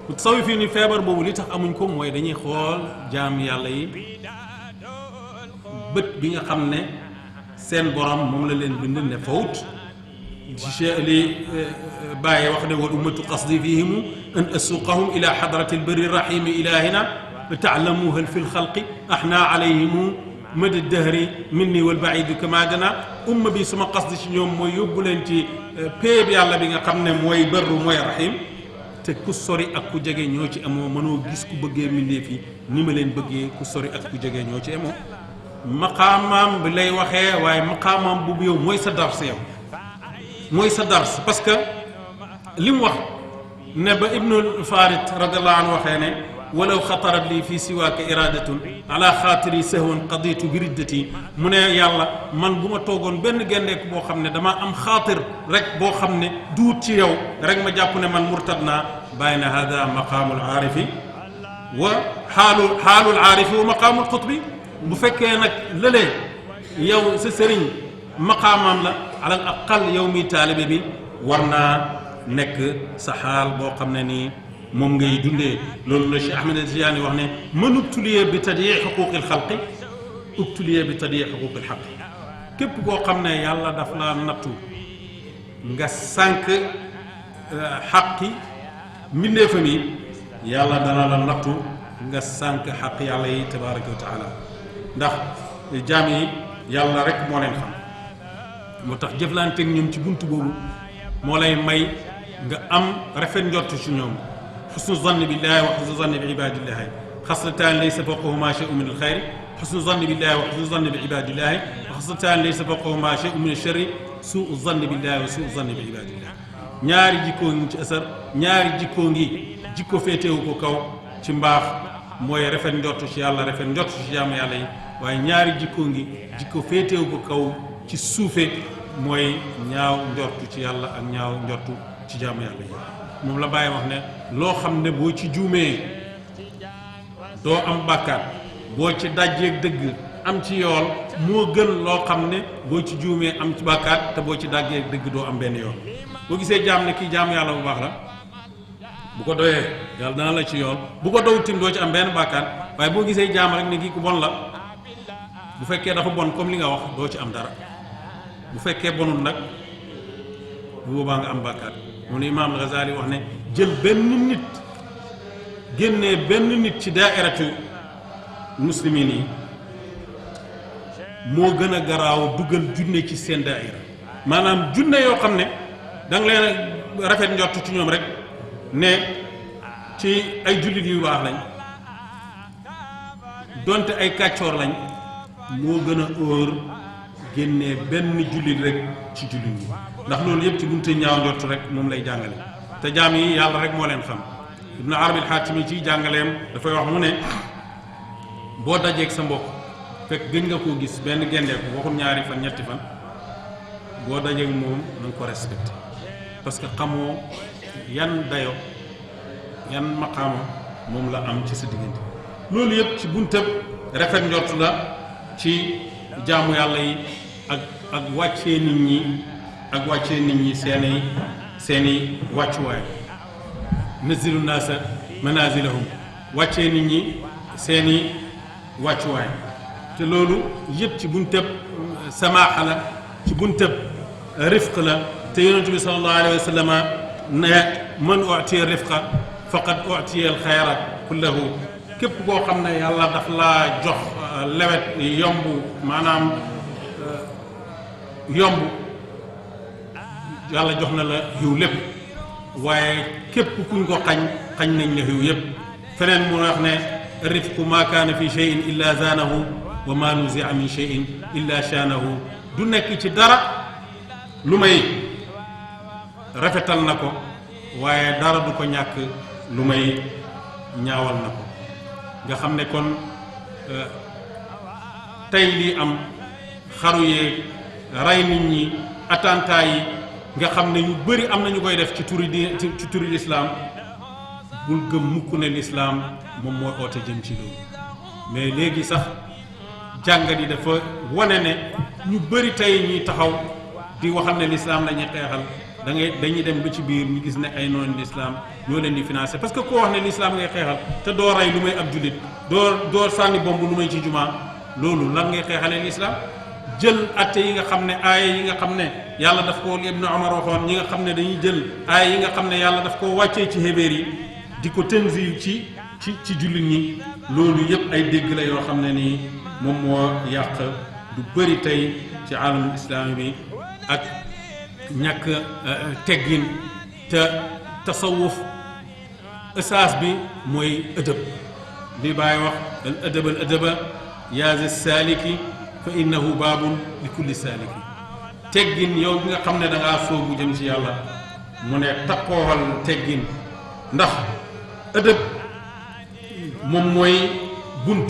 Speaker 8: mu tasawufi ni feebar boobu li tax amuñ ko mooy dañuy xool jaam yàlla yi bët bi nga xam ne seen borom moom la leen bind ne fawt li bàyyi wax ne wal ummatu qasdi fihimu an asuqahum ila xadrati albari rahimi ilahina taalamu hal fi lxalqi ahna alayhimu mada dahri minni wal baidu kama dana umma bi suma qasdi ci ñoom mooy yóbbu leen ci péeb yàlla bi nga xam ne mooy barru mooy rahim te ku sori ak ku jege ñoo ci amoo mënoo gis ku bëggee mbindeef yi ni ma leen bëggee ku sori ak ku jege ñoo ci amoo maqaamaam bi lay waxee waaye maqaamaam boobu yow mooy sa dars yow mooy sa dars parce que li mu wax ne ba ibnul farid radiallahu anhu waxee ne walaw xatarat lii fii siwaaka iradatun ala xaatiri sahwan qaditu bi riddati mu ne yàlla man bu ma toogoon benn gendeeku boo xam ne damaa am xaatir rek boo xam ne duut ci yow rek ma jàpp ne man murtad naa bàyyi na hada maqaamul aarifi wa xaalul aarifi wa maqaamul xutbi bu fekkee nag lëlee yow sa sëriñ maqaamam la alal aqal yow mi taalibe bi war naa nekk sa xaal boo xam ne nii moom ngay dundee loolu la Cheikh Ahmed Tidiane wax ne man ubtuliye bi tadyi xuquqil xalqi ubtuliye bi tadyi xuquqil xalqi képp koo xam ne yàlla daf la nattu nga sànq xaqi mbindeefam yi yàlla dana la nattu nga sànq xaq yàlla yi tabaraka wa taala ndax jaam yi yàlla rek moo leen xam moo tax jëflanteeg ñoom ci buntu boobu moo lay may nga am rafet njort ci ñoom xusnu zanni billahi wa xusnu zanni bi ibadillahi xaslataan laysa fawqahuma shay'un min alxayri xusnu zanni billahi wa xusnu zanni bi ibadillahi wa xaslataan laysa fawqahuma shay'un min alsharri suu zanni billahi wa suu zanni bi ibadillahi ñaari jikkoo ngi ci asar ñaari jikkoo ngi jikko féetewu ko kaw ci mbaax mooy rafet njort ci yàlla rafet njort ci jaamu yàlla yi waaye ñaari jikkoo ngi jikko féetewu ko kaw ci suufe mooy ñaaw njortu ci yàlla ak ñaaw njortu ci jaamu yàlla yi moom la bàyyi wax ne loo xam ne boo ci juumee doo am bàkkaar boo ci dajjeeg dëgg am ci yool moo gën loo xam ne boo ci juumee am ci bàkkaar te boo ci dajjeeg dëgg doo am benn yool boo gisee jaam ne kii jaamu yàlla bu baax la bu ko doyee yàlla dana la ci yool bu ko dow tim doo ci am benn bàkkaar waaye boo gisee jaam rek ne kii ku bon la bu fekkee dafa bon comme li nga wax doo ci am dara bu fekkee bonul nag bu boobaa nga am bàkkaar mu ne imaam al-Ghazali wax ne jël benn nit génnee benn nit ci daairatu muslimin yi moo gën a garaaw dugal junne ci seen daaira maanaam junne yoo xam ne da nga leen rafet njort ci ñoom rek ne ci ay jullit yu baax lañ donte ay kàccoor lañ moo gën a óor génnee benn jullit rek ci jullit yi ndax loolu yëpp ci bunte ñaaw njort rek moom lay jàngale te jaam yi yàlla rek moo leen xam Ibn Arabi al-Xaatimi ciy jàngaleem dafay wax mu ne boo dajeeg sa mbokk fekk gëj nga koo gis benn gendeeku waxul ñaari fan ñetti fan boo dajeek moom na nga ko respecté parce que xamoo yan dayo yan maqaama moom la am ci sa diggante loolu yëpp ci buntab rafet njort la ci jaamu yàlla yi ak wàccee nit ñi seeni wàccuwaay nazilu naasa manazilahum wàccee nit ñi seeni wàccuwaay te loolu yëpp ci buntab samaaxa la ci buntab rifq la te yonent bi sallallahu alayhi wa sallam ne man utiya rifqa faqad utiya al xayra kullahu képp koo xam ne yàlla daf laa jox lewet yomb maanaam yomb yàlla jox na la xiw lépp waaye képp kuñ ko xañ nañ la xiw yépp feneen mu wax ne rifqu ma kaana fi cheyin illa zaanahu wa ma nuzia min cheyin illa shaanahu du nekk ci dara lu may rafetal na ko waaye dara du ko ñàkk lu may ñaawal na ko nga xam ne kon tey lii am xaru yeeg rey nit ñi attentat yi nga xam ne yu bëri am na ñu koy def ci turi lislaam bul gëm mukk ne lislaam moom mooy oote jëm ci loolu mais léegi sax jàngat yi dafa wane ne ñu bëri tey ñuy taxaw di waxal ne lislaam la ñuy xeexal dañuy dem ba ci biir ñu gis ne ay noonu lislaam ñoo leen di financé parce que koo wax ne lislaam ngay xeexal te doo rey lu may ab jullit doo sànni bomb lu may ci jumaa loolu lan ngay xeexalee lislaam jël atte yi nga xam ne aaya yi nga xam ne yàlla daf ko Ibnu Umar waxoon ñi nga xam ne dañuy jël aaya yi nga xam ne yàlla daf ko wàccee ci xébéer yi di ko tanzil ci jullit ñi loolu yëpp ay dégg la yoo xam ne nii moom moo yàq du bëri tey ci alamul islaami bi ak ñàkk teggin te tasawuf asaas bi mooy ëdëb li Baay wax al adaba yaa saaliki fa innahu baabun li kulli saaliki teggin yow bi nga xam ne da ngaa soobu jëm ci yàlla mu ne takkooxal teggin ndax ëdëb moom mooy bunt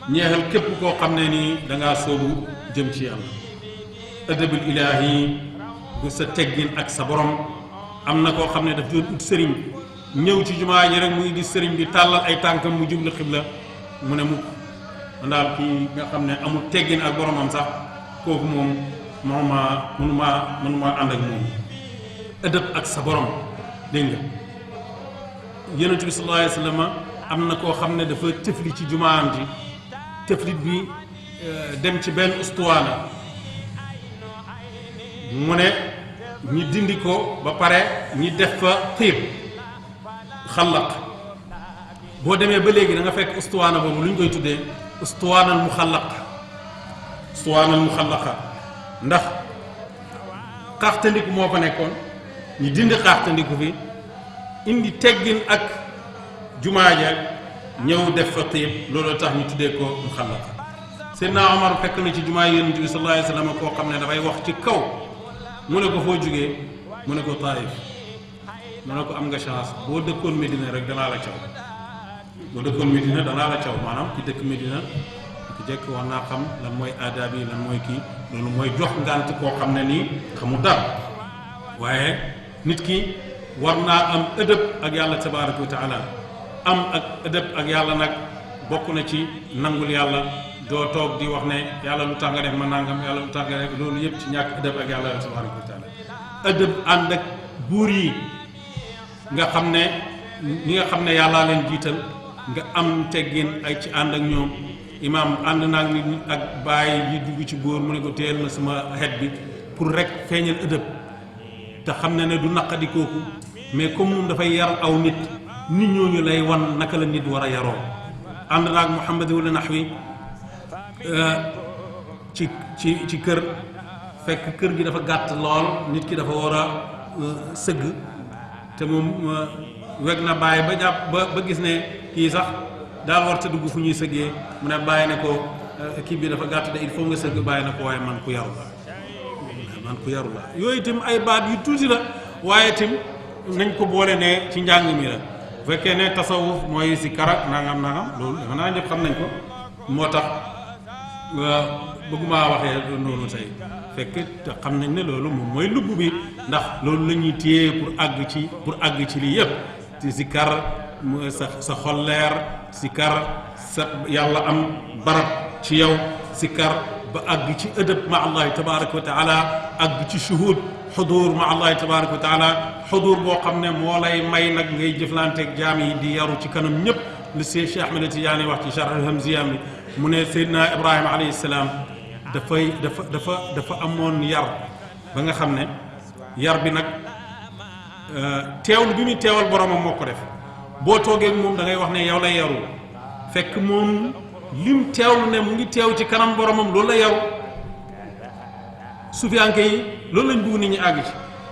Speaker 8: ñeexal képp koo xam ne nii da ngaa soobu jëm ci yàlla ëdëbul ilaahi bu sa teggin ak sa borom am na koo xam ne daf doon ut sëriñ ñëw ci jumaa ji rek mu indi sëriñ bi tàllal ay tànkam mu jublu xibla mu ne mukk man daal kii nga xam ne amul teggin ak boromam sax kooku moom mënuma ànd ak moom ëdëb ak sa borom dégg nga yonent bi sallallahu alayhi wa sallam am na koo xam ne dafa tëfli ci jumaam ji tëflit bi dem ci benn ustuwaana mu ne ñi dindi ko ba pare ñi def fa xiib xallaq boo demee ba léegi da nga fekk ustuwaana boobu lu ñu koy tuddee ustuwaanal muxallaqa ndax xaaxtandiku moo fa nekkoon ñi dindi xaaxtandiku fi indi teggin ak jumaa ja ñëw def fa xiib loolu tax ñu tuddee ko muxallaqa Seydina Omar fekk na ci jumaa Yonent bi sallallahu alayhi wa sallam koo xam ne dafay wax ci kaw mu ne ko foo jógee mu ne ko Taïf mu ne ko am nga chance boo dëkkoon Medina rek danaa la caw boo dëkkoon Medina danaa la caw maanaam ki dëkk Medina ki jekk war naa xam lan mooy aadaab yi lan mooy kii loolu mooy jox ngànt koo xam ne nii xamu dara waaye nit ki war naa am ëdëb ak yàlla tabaaraka wa taala am ak ëdëb ak yàlla nag bokk na ci nangul yàlla doo toog di wax ne yàlla lu tax nga def ma nangam yàlla lu tax nga def loolu yëpp ci ñàkk ëdëb ak yàlla tabaaraka wa taala ëdëb ànd ak buur yi nga xam ne ñi nga xam ne yàllaa leen jiital nga am teggin ay ci ànd ak ñoom imaam ànd naag nit ñi ak bàyyi yi dugg ci góor mu ne ko téyel na sama xet bi pour rek feeñal ëdëb te xam ne du naqadi kooku mais comme moom dafay yar aw nit ñooñu lay wan naka la nit war a yaroo ànd naag Muhammad wala Naxwi ci kër fekk kër gi dafa gàtt lool nit ki dafa war a sëgg te moom weg na bàyyi ba jàpp ba gis ne kii sax daal war ta dugg fu ñuy sëggee mu ne bàyyi ne ko kii bi dafa gàtt de il faut nga sëgg bàyyi na ko waaye man ku yaru la yooyu itam ay baat yu tuuti la waaye itam nañ ko boole ne ci njàng mi la bu fekkee ne tasawuf mooy si karak nangam loolu dafa naa ñëpp xam nañ ko moo tax bëgguma waxee noonu tey fekk te xam nañ ne loolu moom mooy lubb bi ndax loolu la ñuy téye pour àgg ci lii yëpp ci sikar sa xol leer sikar sa yàlla am barab ci yow sikar ba àgg ci ëdëb ma allahi tabaraka wa taala àgg ci shuhud xudur ma allahi tabaraka wa taala xudur boo xam ne moo lay may nag ngay jëflanteeg jaam yi di yaru ci kanam ñëpp li Cheikh Ahmed Tidiane wax ci Charh al-Hamziya mi mu ne Seydina Ibrahima alayhi salaam dafa amoon yar ba nga xam ne yar bi nag teewlu bi muy teewal boromam moo ko def boo toogee moom da ngay wax ne yow lay yaru fekk moom lim teewlu ne mu ngi teew ci kanam boromam loolu la yaru sufiyanke yi loolu lañ bëgg nit ñi àgg ci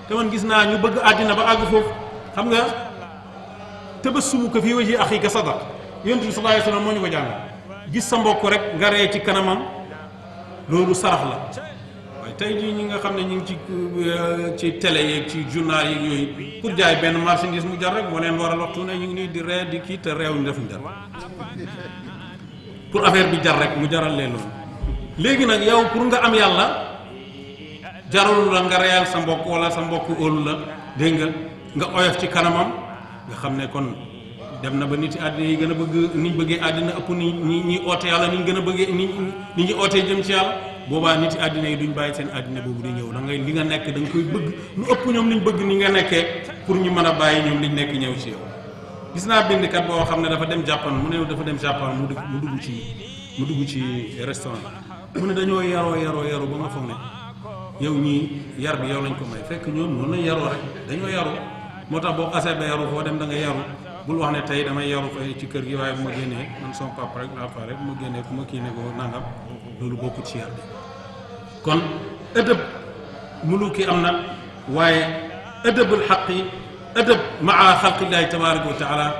Speaker 8: te man gis naa ñu bëgg àddina ba àgg foofu xam nga tabassumuka fii wajhi axiika sadaq yonent bi sallallahu alayhi wasallam moo ñu ko jàng gis sa mbokk rek nga ree ci kanamam loolu sarax la waaye tey jii ñi nga xam ne ñu ngi ci télé yeeg ci journal yi yooyu pour jaay benn marchandise mu jar rek moo leen waral waxtu ne ñu ngi nii di ree di kii te réew ñu defuñ dara pour affaire bi jar rek mu jaral leen loolu léegi nag yow pour nga am yàlla jarul la nga reyal sa mbokk wala sa mbokk óolu la dégg nga oyof ci kanamam nga xam ne kon dem na ba nit yi àddina yi gën a bëgg niñ bëggee àddina ëpp ñi oote yàlla niñ gën a bëggee ni ñi ootee jëm ci yàlla boobaa nit yi àddina yi duñ bàyyi seen àddina boobu di ñëw da ngay li nga nekk da nga koy bëgg lu ëpp ñoom liñ bëgg ni nga nekkee pour ñu mën a bàyyi ñoom liñ nekk ñëw ci yow gis naa bindkat boo xam ne dafa dem Japan mu ne dafa dem Japan mu dugg ci restaurant mu ne dañoo yaroo ba nga foog ne yow ñii yar bi yow lañ ko may fekk ñoom noonu lañ yaroo rek dañoo yaru moo tax boo xasee ba yaru foo dem da nga yaru bul wax ne tey damay yaru fay ci kër gi waaye bu ma génnee man sama papa rek laa fa rek bu ma génnee ku ma kii ne ko nangam loolu bokkut ci yar bi kon ëdëb muluki am na waaye ëdëbul xaqi ëdëb maa xalqillahi tabaraka wa taala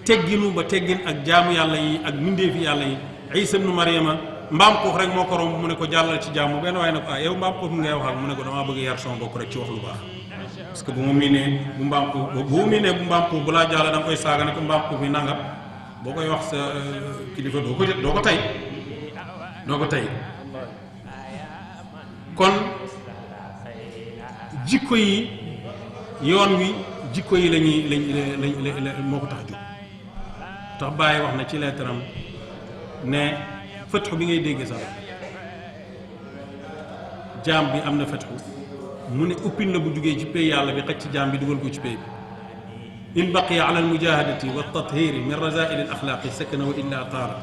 Speaker 8: tegginu ba teggin ak jaamu yàlla yi ak mindeefi yàlla yi Isa ibnu Maryama mbaam xuux rek moo ko romb mu ne ko jàllal ci jaamu benn waaye ne ko yow mbaam xuux mi ngay waxal mu ne ko damaa bëgg yar sama bokk rek ci wax lu baax parce que bu mu miinee bu mbaam xuux bu laa jàll da nga koy saaga ne ko mbaam xuux mi nangam boo koy wax sa kilifa doo ko tey kon jikko yi yoon wi jikko yi lañ moo ko tax jóg tax Baye wax na ci leetaram ne fëtxu bi ngay dégg sax jaam bi am na fëtxu mu ne uppin la bu jugee ci pay yàlla bi xëcc ci jaam bi dugal ko ci pay bi in baqiya ala almujahadati wa tathiri min razaili al axlaaqi sakana wa illa taara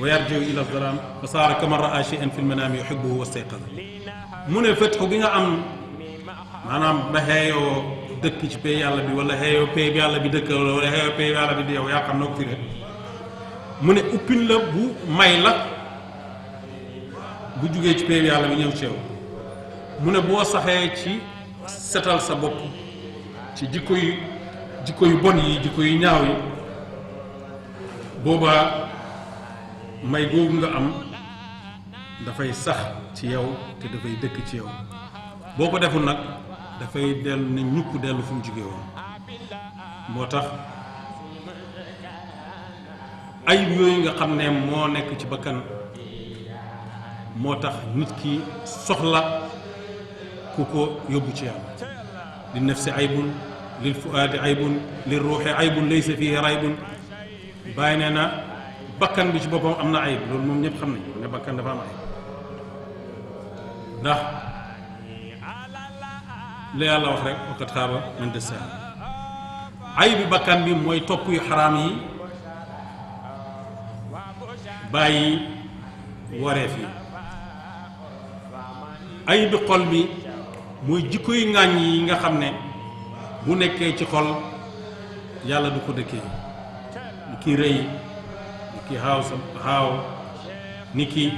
Speaker 8: wa yarjiu ila aldalam fa saara kama raa shay'an fi lmanaami yuhibbuhu wa stayqada mu ne fëtxu bi nga am maanaam ba xeeyoo dëkk ci pay yàlla bi wala xeeyoo pay bi yàlla bi dëkk wala xeeyoo pay bi yàlla bi di yow yaa xam noo ko firee mu ne uppin la bu may la bu jugee ci pay bi yàlla bi ñëw ci yow mu ne boo saxee ci setal sa bopp ci jikko yu bon yi jikko yu ñaaw yi boobaa may googu nga am dafay sax ci yow te dafay dëkk ci yow boo ko deful nag dafay dellu ne ñukk dellu fu mu jugee woon moo tax ayib yooyu nga xam ne moo nekk ci bakkan moo tax nit ki soxla ku ko yóbbu ci yàlla li nafsi aybun lil fuaadi aybun lil ruuxi aybun laysa fihi raybun bàyyi nee na bakkan bi ci boppam am na ayib loolu moom ñëpp xam nañ ne bakkan dafa am ayib ndax la yàlla wax rek waqad xaaba man dassaa ayibi bakkan bi mooy topp yu xaraam yi bàyyi wareef yi ayibi xol bi mooy jikko yu ŋàññ yi nga xam ne bu nekkee ci xol yàlla du ko dëkkee ni ki rëy ni ki xaaw ni ki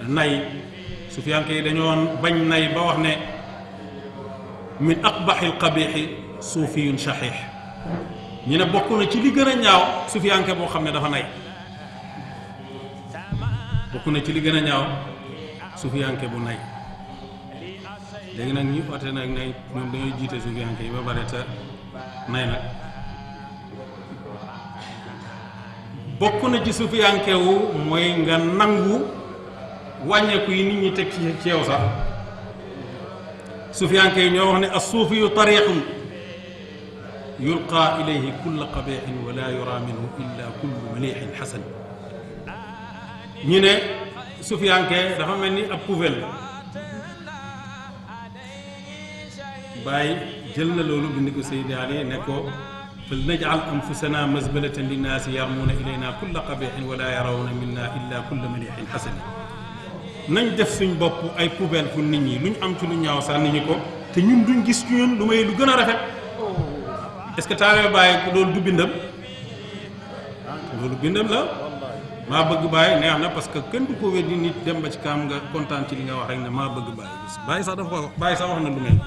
Speaker 8: nay sufiyanke yi dañoo bañ nay ba wax ne min aqbaxil qabixi suufiyun shaxiix ñu ne bokk na ci li gën a ñaaw sufiyanke boo xam ne dafa nay bokk na ci li gën a ñaaw sufiyanke bu nay léegi nag ñi oote nag nay ñoom dañuy jiite sufiyanke yi ba bare te nay nag bokk na ci sufiyanke wu mooy nga nangu wàññeeku yi nit ñi teg ci yow sax sufiyanke yi ñoo wax ne as-suufiyu tariqun yulqa ilayhi kulla qabixin wa la yura minhu illa kullu malixin xasan. ñu ne sufiyanke dafa mel ni ab poubelle bàyyi jël na loolu bind ko Seydi Ali ne ko fal najal anfusana mazbalatan linnaasi yarmuuna ilayna kulla qabixin wa la yarawna minna illa kulla malixin xasan. nañ def suñ bopp ay poubelle pour nit ñi luñ am ci lu ñaaw sànni ñu ko te ñun duñ gis ci ñun lu may lu gën a rafet. est-ce que taalibe Baay loolu du bindam loolu bindam la maa bëgg Baay neex na parce que kenn du ko weddi nit dem ba ci kaam nga kontaan ci li nga wax rek ne maa bëgg Baay Baay sax dafa ko Baay sax wax na lu mel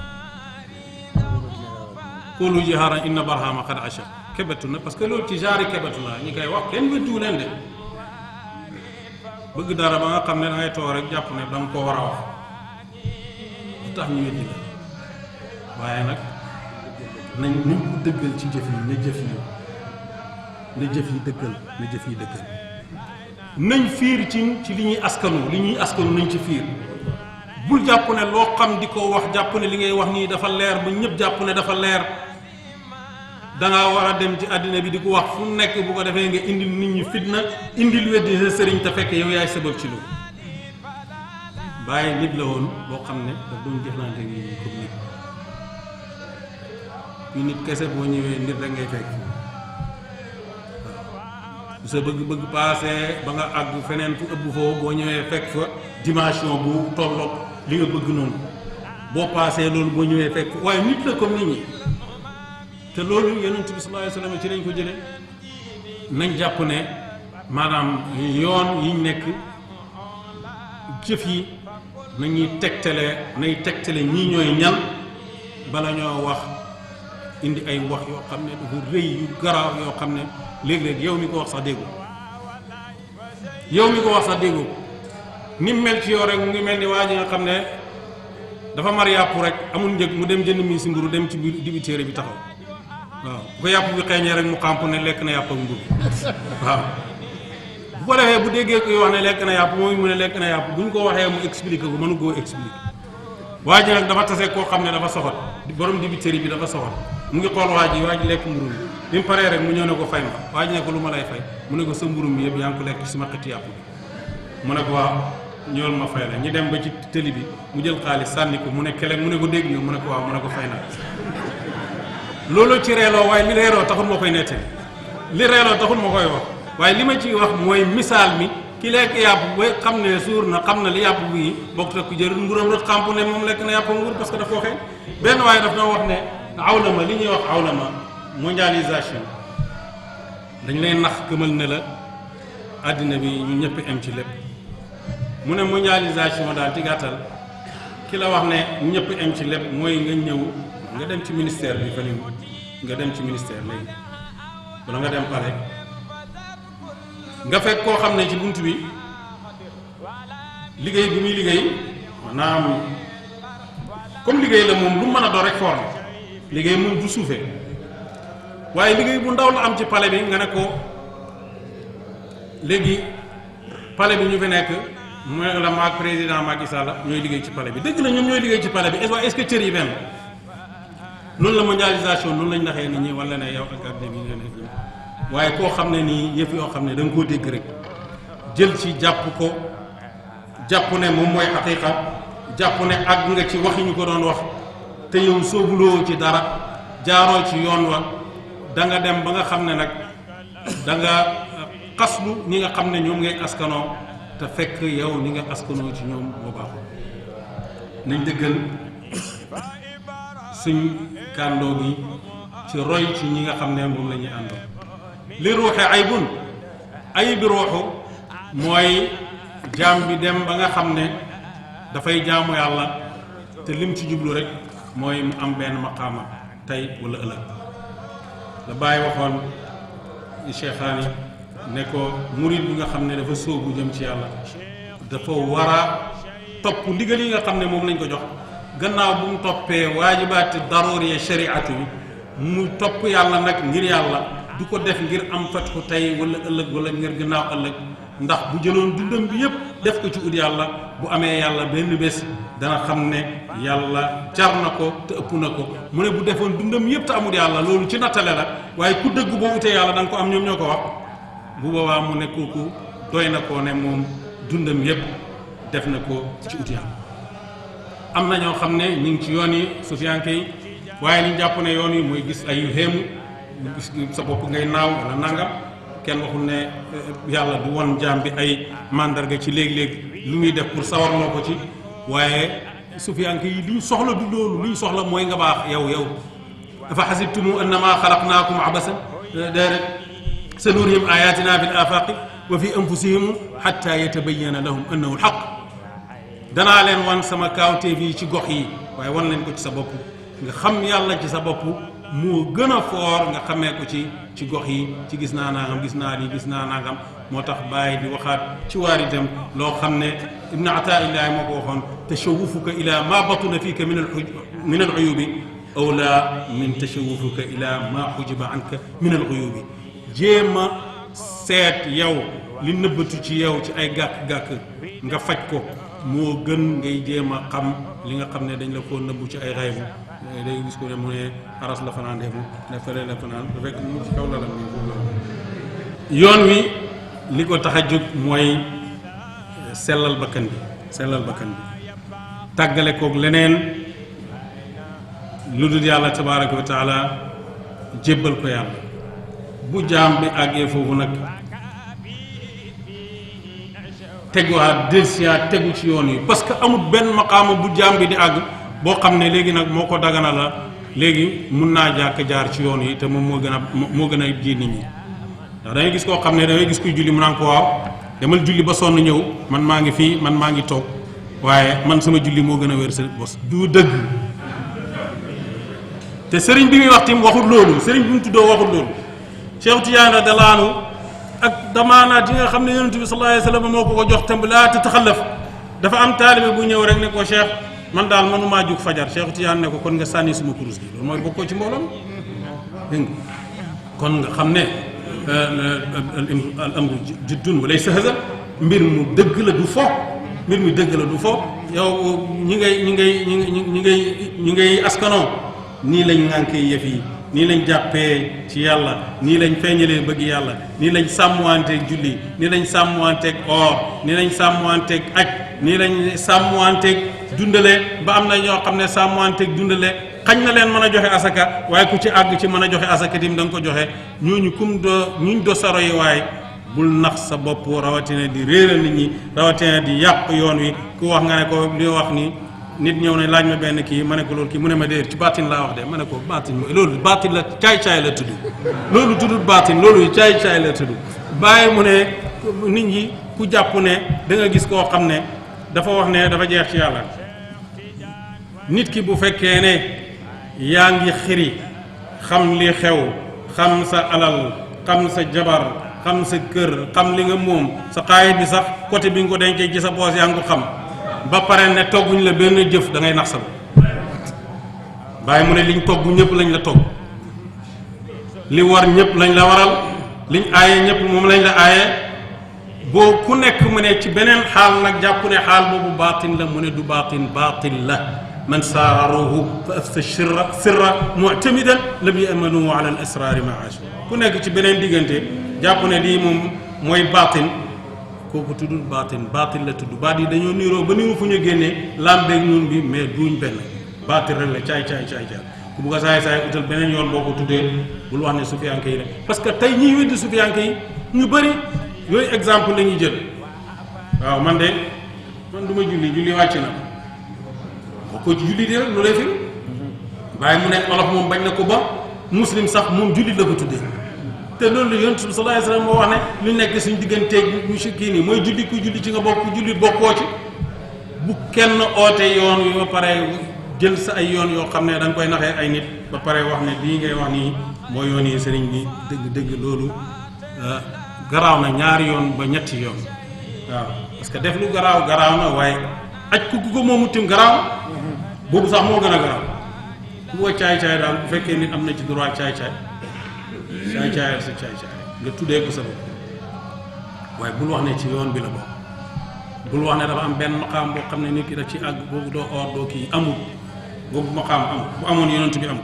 Speaker 8: qulu jihaaran inna barhama qad acha kebetu na parce que loolu ci genre kebetu la ñi koy wax kenn weddiwu leen de bëgg dara ba nga xam ne da ngay toog rek jàpp ne da nga koo war a wax lu tax ñu weddi la waaye nag nañ ko dëggal ci jëf yi na jëf yi dëggal na jëf yi dëggal nañ fiir ci li ñuy askanu nañ ci fiir bul jàpp ne loo xam di ko wax jàpp ne li ngay wax nii dafa leer ba ñëpp jàpp ne dafa leer danga war a dem ci àddina bi di ko wax fu nekk bu ko defee nga indil nit ñi fitna indil weddi sa sëriñ te fekk yow yaay sabab ci loolu. Baay nit la woon boo xam ne daf doon jëflante nit ñi comme nit fii nit kese boo ñëwee nit rek ngay fekk waaw bu sa bëgg-bëgg paase ba nga àgg feneen fu ëpp foofu boo ñëwee fekk fa dimension bu tolloog li nga bëgg noonu boo paasee loolu boo ñëwee fekk waaye nit la comme nit ñi te loolu Yonent bi sallallahu alayhi wa sallam ci lañ ko jëlee nañ jàpp ne maanaam yoon yiñ nekk jëf yi nañuy tegtale ñii ñooy ñan bala ñoo wax indi ay wax yoo xam ne dafa rëy yu garaaw yoo xam ne léeg-léeg yow mi ko wax sax déggu ni mu mel ci yow rek mu ngi mel ni waa ji nga xam ne dafa mar yàpp rek amul njëg mu dem jënd mi si mburu dem ci biir dibiteeri bi taxaw waaw bu ko yàpp bi xeeñee rek mu xàmp ne lekk na yàpp ak mburu waaw bu ko defee bu déggee koy wax ne lekk na yàpp mooy mu ne lekk na yàpp bu ñu ko waxee mu expliqué ko mënu koo expliqué waa ji nag dafa tase koo xam ne dafa soxal borom dibiteeri bi dafa soxal mu ngi xool waa ji lekk mburu mi bi mu paree rek mu ñëw ne ko fay ma waa ji ne ko lu ma lay fay mu ne ko sa mburu mi yëpp yaa ngi ko lekk ci sama xëtti yàpp bi mu ne ko waaw ñëwal ma fay la ñu dem ba ci tëli bi mu jël xaalis sànni ko mu ne kele mu ne ko dégg nga mu ne ko waaw mu ne ko fay na loolu ci reeloo waaye li reeloo taxul ma koy nettali li reeloo taxul ma koy wax waaye li ma ciy wax mooy misaal mi ki lekk yàpp ba xam ne suur na xam na li yàpp bii bokk te ku jël nguuram rek xàmp ne moom lekk na yàpp nguur parce que daf koo xëy benn waaye daf doon wax ne awlama li ñuy wax awlama mondialisation dañ lay nax gëmal ne la àddina bi ñu ñëpp am ci lépp mu ne mondialisation daal ci gàttal ki la wax ne ñëpp am ci lépp mooy nga ñëw nga dem ci ministère bi fa nga dem ci ministère léegi wala nga dem pare nga fekk koo xam ne ci bunt bi liggéey bi muy liggéey maanaam comme liggéey la moom lu mën a doon rek forme liggéey moom du suufee waaye liggéey bu ndaw la am ci palais bi nga ne ko léegi palais bi ñu fi nekk mooy la maag président Macky Sall ñooy liggéey ci palais bi dëgg la ñoom ñooy liggéey ci palais bi est-ce que cër yi benn noonu la mondialisation noonu lañ naxee nit ñi wala ne yow ak àddina bi ñu ne waaye koo xam ne nii yëf yoo xam ne da nga koo dégg rek jël ci jàpp ne moom mooy xaqiiqa jàpp ne àgg nga ci wax yi ñu ko doon wax te yow soobuloo ci dara jaaroo ci yoon wa da nga dem ba nga xam ne nag da nga xaslu ñi nga xam ne ñoom ngay askanoo te fekk yow ni nga askanoo ci ñoom moo baaxul nañ dëggal suñ kàndoo gi ci roy ci ñi nga xam ne moom la ñuy àndoo li ruuxe ayibi ruuxu mooy jaam bi dem ba nga xam ne dafay jaamu yàlla te lim ci jublu rek mooy mu am benn maqaama tey wala ëllëg la bàyyi waxoon cheikhaani ne ko murid bi nga xam ne dafa sóobu jëm ci yàlla dafa war a topp ndigal yi nga xam ne moom lañ ko jox gannaaw bu mu toppee waajibaati darooriya shariatu bi mu topp yàlla nag ngir yàlla du ko def ngir am fatxu tey wala ëllëg wala ngir gannaaw ëllëg ndax bu jëloon dundam bi yépp def ko ci ut yàlla bu amee yàlla benn bés dana xam ne yàlla jar na ko te ëpp na ko mu ne bu defoon dundam yëpp te amul yàlla loolu ci nattale la waaye ku dëgg boo utee yàlla da nga ko am ñoom ñoo ko wax bu boobaa mu ne kooku doy na koo ne moom dundam yëpp def na ko ci ut yàlla. am na ñoo xam ne ñu ngi ci yoon yi sufiyanke yi waaye liñ jàpp ne yoon yi mooy gis ay yu xéemu gis sa bopp ngay naaw wala nangam kenn waxul ne yàlla du won jaam bi ay mandarga ci léeg-léeg lu muy def pour sawarloo ko ci waaye sufiyanke yi li ñu soxla du loolu li ñu soxla mooy nga baax yow dafa xasibtumu annama xalaqnaakum abasan déedéet sanurihim ayatina fi l afaqi wa fi anfusihim xatta yatabayyana lahum annahu alxaq danaa leen wan sama kaawteef yi ci gox yi waaye wan leen ko ci sa bopp nga xam yàlla ci sa bopp moo gën a foor nga xamee ko ci gox yi ci gis naa nangam gis naa lii gis naa nangam moo tax bàyyi di waxaat ci waaritam loo xam ne ibnu ataillahi moo ko waxoon tashawufuka ila ma batuna fika min al uyubi awla min tashawufuka ila ma xujiba anka min al uyubi jéem a seet yow li nëbbatu ci yow ci ay gàkk-gàkk nga faj ko moo gën ngay jéem a xam li nga xam ne dañ la koo nëbbu ci ay xaybu day gis ko ne mu ne aras la fanaan defu ne fële la fanaan bu fekk mu ci kaw la yoon wi li ko tax a jóg mooy sellal bakkan bi tàggale koog leneen lu dul yàlla tabaraka wa taala jébbal ko yàlla bu jaam bi àggee foofu nag teguwaat delsiyaat tegu ci yoon yi parce que amul benn maqaama bu jaam bi di àgg boo xam ne léegi nag moo ko dagana la léegi mun naa jàkk jaar ci yoon yi te moom moo gën a ji nit ñi ndax dangay gis koo xam ne dangay gis kuy julli mu naan ko waaw demal julli ba sonn ñëw man maa ngi fii man maa ngi toog waaye man sama julli moo gën a wér sa bos du dëgg te sëriñ bi muy wax tim waxul loolu sëriñ bi mu tuddoo waxul loolu Cheikh Tidiane radiyallahu anhu ak damaanaat yi nga xam ne yonent bi sallallahu alayhi wa sallam moo ko jox tam laa tataxallaf dafa am taalibe bu ñëw rek ne ko Cheikh man daal mënumaa jug fajar Cheikh Tidiane ne ko kon nga sànni suma kurus gi loolu mooy bokkoo ci mbooloom dégg nga kon nga xam ne al amru jiddun wa laysa hazal mbir mu dëgg la du fo mbir mi dëgg la du fo yow ñi ngay askanoo nii lañ ŋànkee yëf yi nii lañ jàppee ci yàlla nii lañ feeñalee bëgg yàlla nii lañ sàmmanteeg julli nii lañ sàmmanteeg or nii lañ sàmmanteeg aj nii lañ sàmmanteeg dundale ba am na ñoo xam ne sàmmanteeg dundale xañ na leen mën a joxe asaka waaye ku ci àgg ci mën a joxe asaka tim da nga ko joxe ñooñu ñuñ do saro yi waaye bul nax sa bopp rawatina di réeral nit ñi rawatina di yàq yoon wi ku wax nga ne ko li wax ni nit ñëw ne laaj ma benn kii ma ne ko loolu kii mu ne ma déer ci baatin laa wax de ma ne ko baatin loolu baatin la caay-caay la tudd loolu tuddul baatin loolu caay-caay la tudd bàyyi mu ne nit ñi ku jàpp ne da nga gis koo xam ne dafa wax ne dafa jeex ci yàlla nit ki bu fekkee ne yaa ngi xiri xam li xew xam sa alal xam sa jabar xam sa kër xam li nga moom sa xaayit bi sax côté bi nga ko dencee ci sa poos yaa ngi ko xam ba pare ne togguñ la benn jëf da ngay nax sa bàyyi mu ne liñ togg ñëpp lañ la togg li war ñëpp lañ la waral liñ aaye ñëpp moom lañ la aaye boo ku nekk mu ne ci beneen xaal nag jàpp ne xaal boobu baatin la mu ne du baatin la man saararuhu fa afsa sirra mu'tamidan lam ya'manu ala al asrari ma'ash ku nekk ci beneen diggante jàpp ne lii moom mooy baatin kooku tuddul baatin la tudd baat yi dañoo niiroo ba niru fu ñu génnee lambeeg ñun bi mais duñ benn baatin rek la caay ku bugg a saay utal beneen yoon boo ko tuddee bul wax ne sufiyanke yi la parce que tey ñiy weddi sufiyanke yi ñu bëri yooyu exemple la ñuy jël waaw man du ma julli wàcc na boo ko ci julli di rek lu lay fi waaye mu ne olof moom bañ na ko ba muslim sax moom julli la ko tuddee te loolu yonent bi sallallahu alayhi wasallam moo wax ne lu nekk suñu digganteeg mushrikiin yi mooy julli ku julli ci nga bokk ku jullit bokkoo ci bu kenn oote yoon wi ba pare jël sa ay yoon yoo xam ne da nga koy naxee ay nit ba pare wax ne lii ngay wax nii mooy yoon yi sëriñ bi dëgg loolu garaaw na ñaari yoon ba ñetti yoon waaw parce que def lu garaaw na waaye aj ku ko moomu tim garaaw boobu sax moo gën a garaaw ku ko caay-caay daal bu fekkee nit am na ci droit caay-caay nga tuddee ko sa bopp waaye bul wax ne ci yoon bi la bokk bul wax ne dafa am benn maqaam boo xam ne nit ki da ci àgg boobu doo or doo kii amul boobu maqaam am bu amoon yonent bi am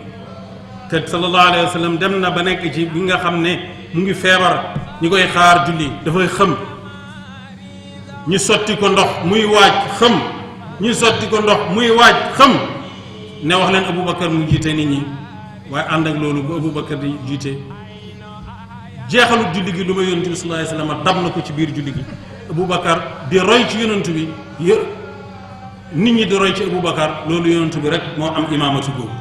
Speaker 8: te sallallahu alayhi wa sallam dem na ba nekk ci bi nga xam ne mu ngi feebar ñi koy xaar julli dafay xëm ñu sotti ko ndox muy waaj xëm ñu sotti ko ndox muy waaj xëm ne wax leen Aboubacar mu jiite nit ñi waaye ànd ak loolu bu Aboubacar di jiite jeexalu julli gi lu ma yonent bi sallallahu alayhi wa sallam dab na ko ci biir julli gi Aboubacar di roy ci yonent bi nit ñi di roy ci Aboubacar loolu yonent bi rek moo am imaamatu boobu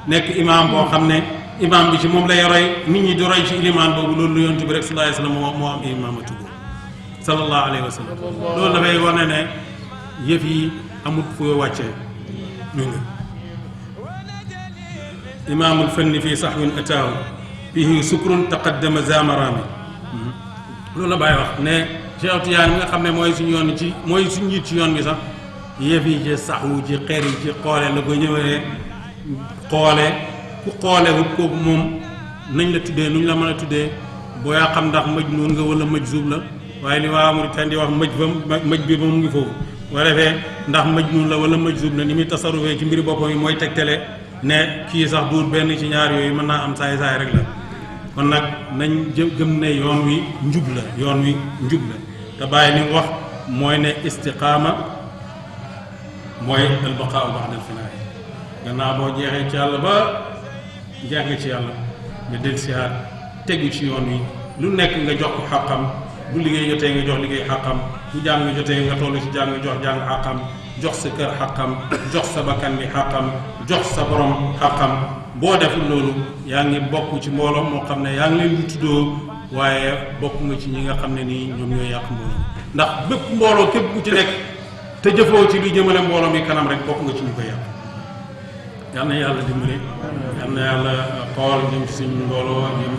Speaker 8: nekk imaam boo xam ne imaam bi ci moom lay roy nit ñi di roy ci ilimaan boobu loolu yonent bi rek sallallahu alayhi wa sallam moo am imaamatu boobu sallallahu alayhi wa sallam loolu dafay wane ne yëf yi amut foo wàccee ñu ngi imaamul fanni fii saxwin ataahu fihi sukrun taqaddama zamarami loolu la bàyyi wax ne Cheikh Tidiane mi nga xam ne mooy suñu yoon ci mooy suñu njiit ci yoon bi sax yëf yi ci saxwu ci xeer yi ci xoole la ko ñëwee xoole ku xoole wut kooku moom nañ la tuddee nuñ la mën a tuddee boo yaa xam ndax majnuun nga wala majzuub la waaye li waa Mauritanie di wax mëj bi ba mu ngi foofu boo defee ndax majnuun la wala majzuub la ni muy tasarufee ci mbiri boppam yi mooy tegtale ne kii sax duut benn ci ñaar yooyu mën naa am saay-saay rek la kon nag nañ gëm ne yoon wi njub la yoon wi njub la te bàyyi li mu wax mooy ne istiqaama mooy albaqaau ba'da alfinaay gannaaw boo jeexee ci yàlla ba jeex nga ci yàlla nga del siyaat tegu ci yoon wi lu nekk nga jox ko xàqam bu liggéey jotee nga jox liggéey xàqam bu jàng jotee nga toll ci jàng jox jàng xàqam jox sa kër xàqam jox sa bakkan bi xàqam jox sa borom xàqam boo deful loolu yaa ngi bokk ci mbooloo moo xam ne yaa ngi leen di tuddoo waaye bokk nga ci ñi nga xam ne nii ñoom ñooy yàq mbooloo ndax bépp mbooloo képp ku ci nekk te jëfoo ci lu jëmale mbooloo mi kanam rek bokk nga ci ñu koy yàq yal na yàlla dimbali yal na yàlla xool jëm ci suñu mbooloo jëm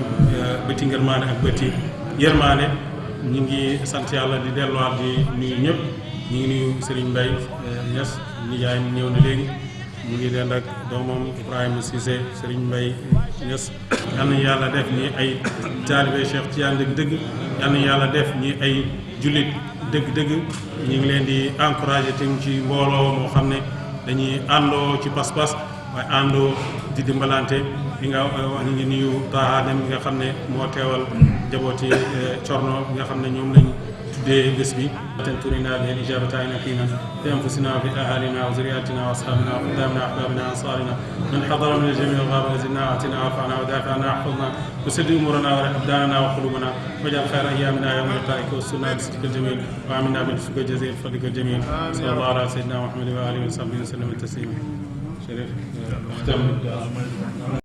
Speaker 8: bëti ngërmaane ak bëti yërmaane ñu ngi sant yàlla di delluwaat di nuyu ñëpp ñu ngi nuyu Serigne Mbaye Niass nijaay mi ñëw na léegi mu ngi dend ak doomam Ibrahima Cissé Serigne Mbaye Niass yal na yàlla def ñi ay taalibe Cheikh Tidiane dëgg-dëgg yal na yàlla def ñi ay jullit dëgg-dëgg ñu ngi leen di encouragé tam ci mbooloo moo xam ne dañuy àndoo ci pas-pas waaye àndoo di dimbalante li nga wax ñu ngi nuyu Taha Dem nga xam ne moo teewal jabooti Corno nga xam ne ñoom lañ tuddee bés bi tenturina bi ijabata inaqina fi anfusina wa fi ahalina wa zuriyatina wa ashabina wa qudamina ahbabina ansarina man hadara min aljami alghaba zidna atina warfana wa dafana ahfadna wa saddi umurana wa abdanana wa qulubana wajal khayra ayyamina yawma liqaika wa sunna bisidika aljamil wa amina bi lutfika aljazil fadlika aljamil sallallahu ala sayyidina muhammad wa alihi wa sahbihi wa sallam taslima شريف اختم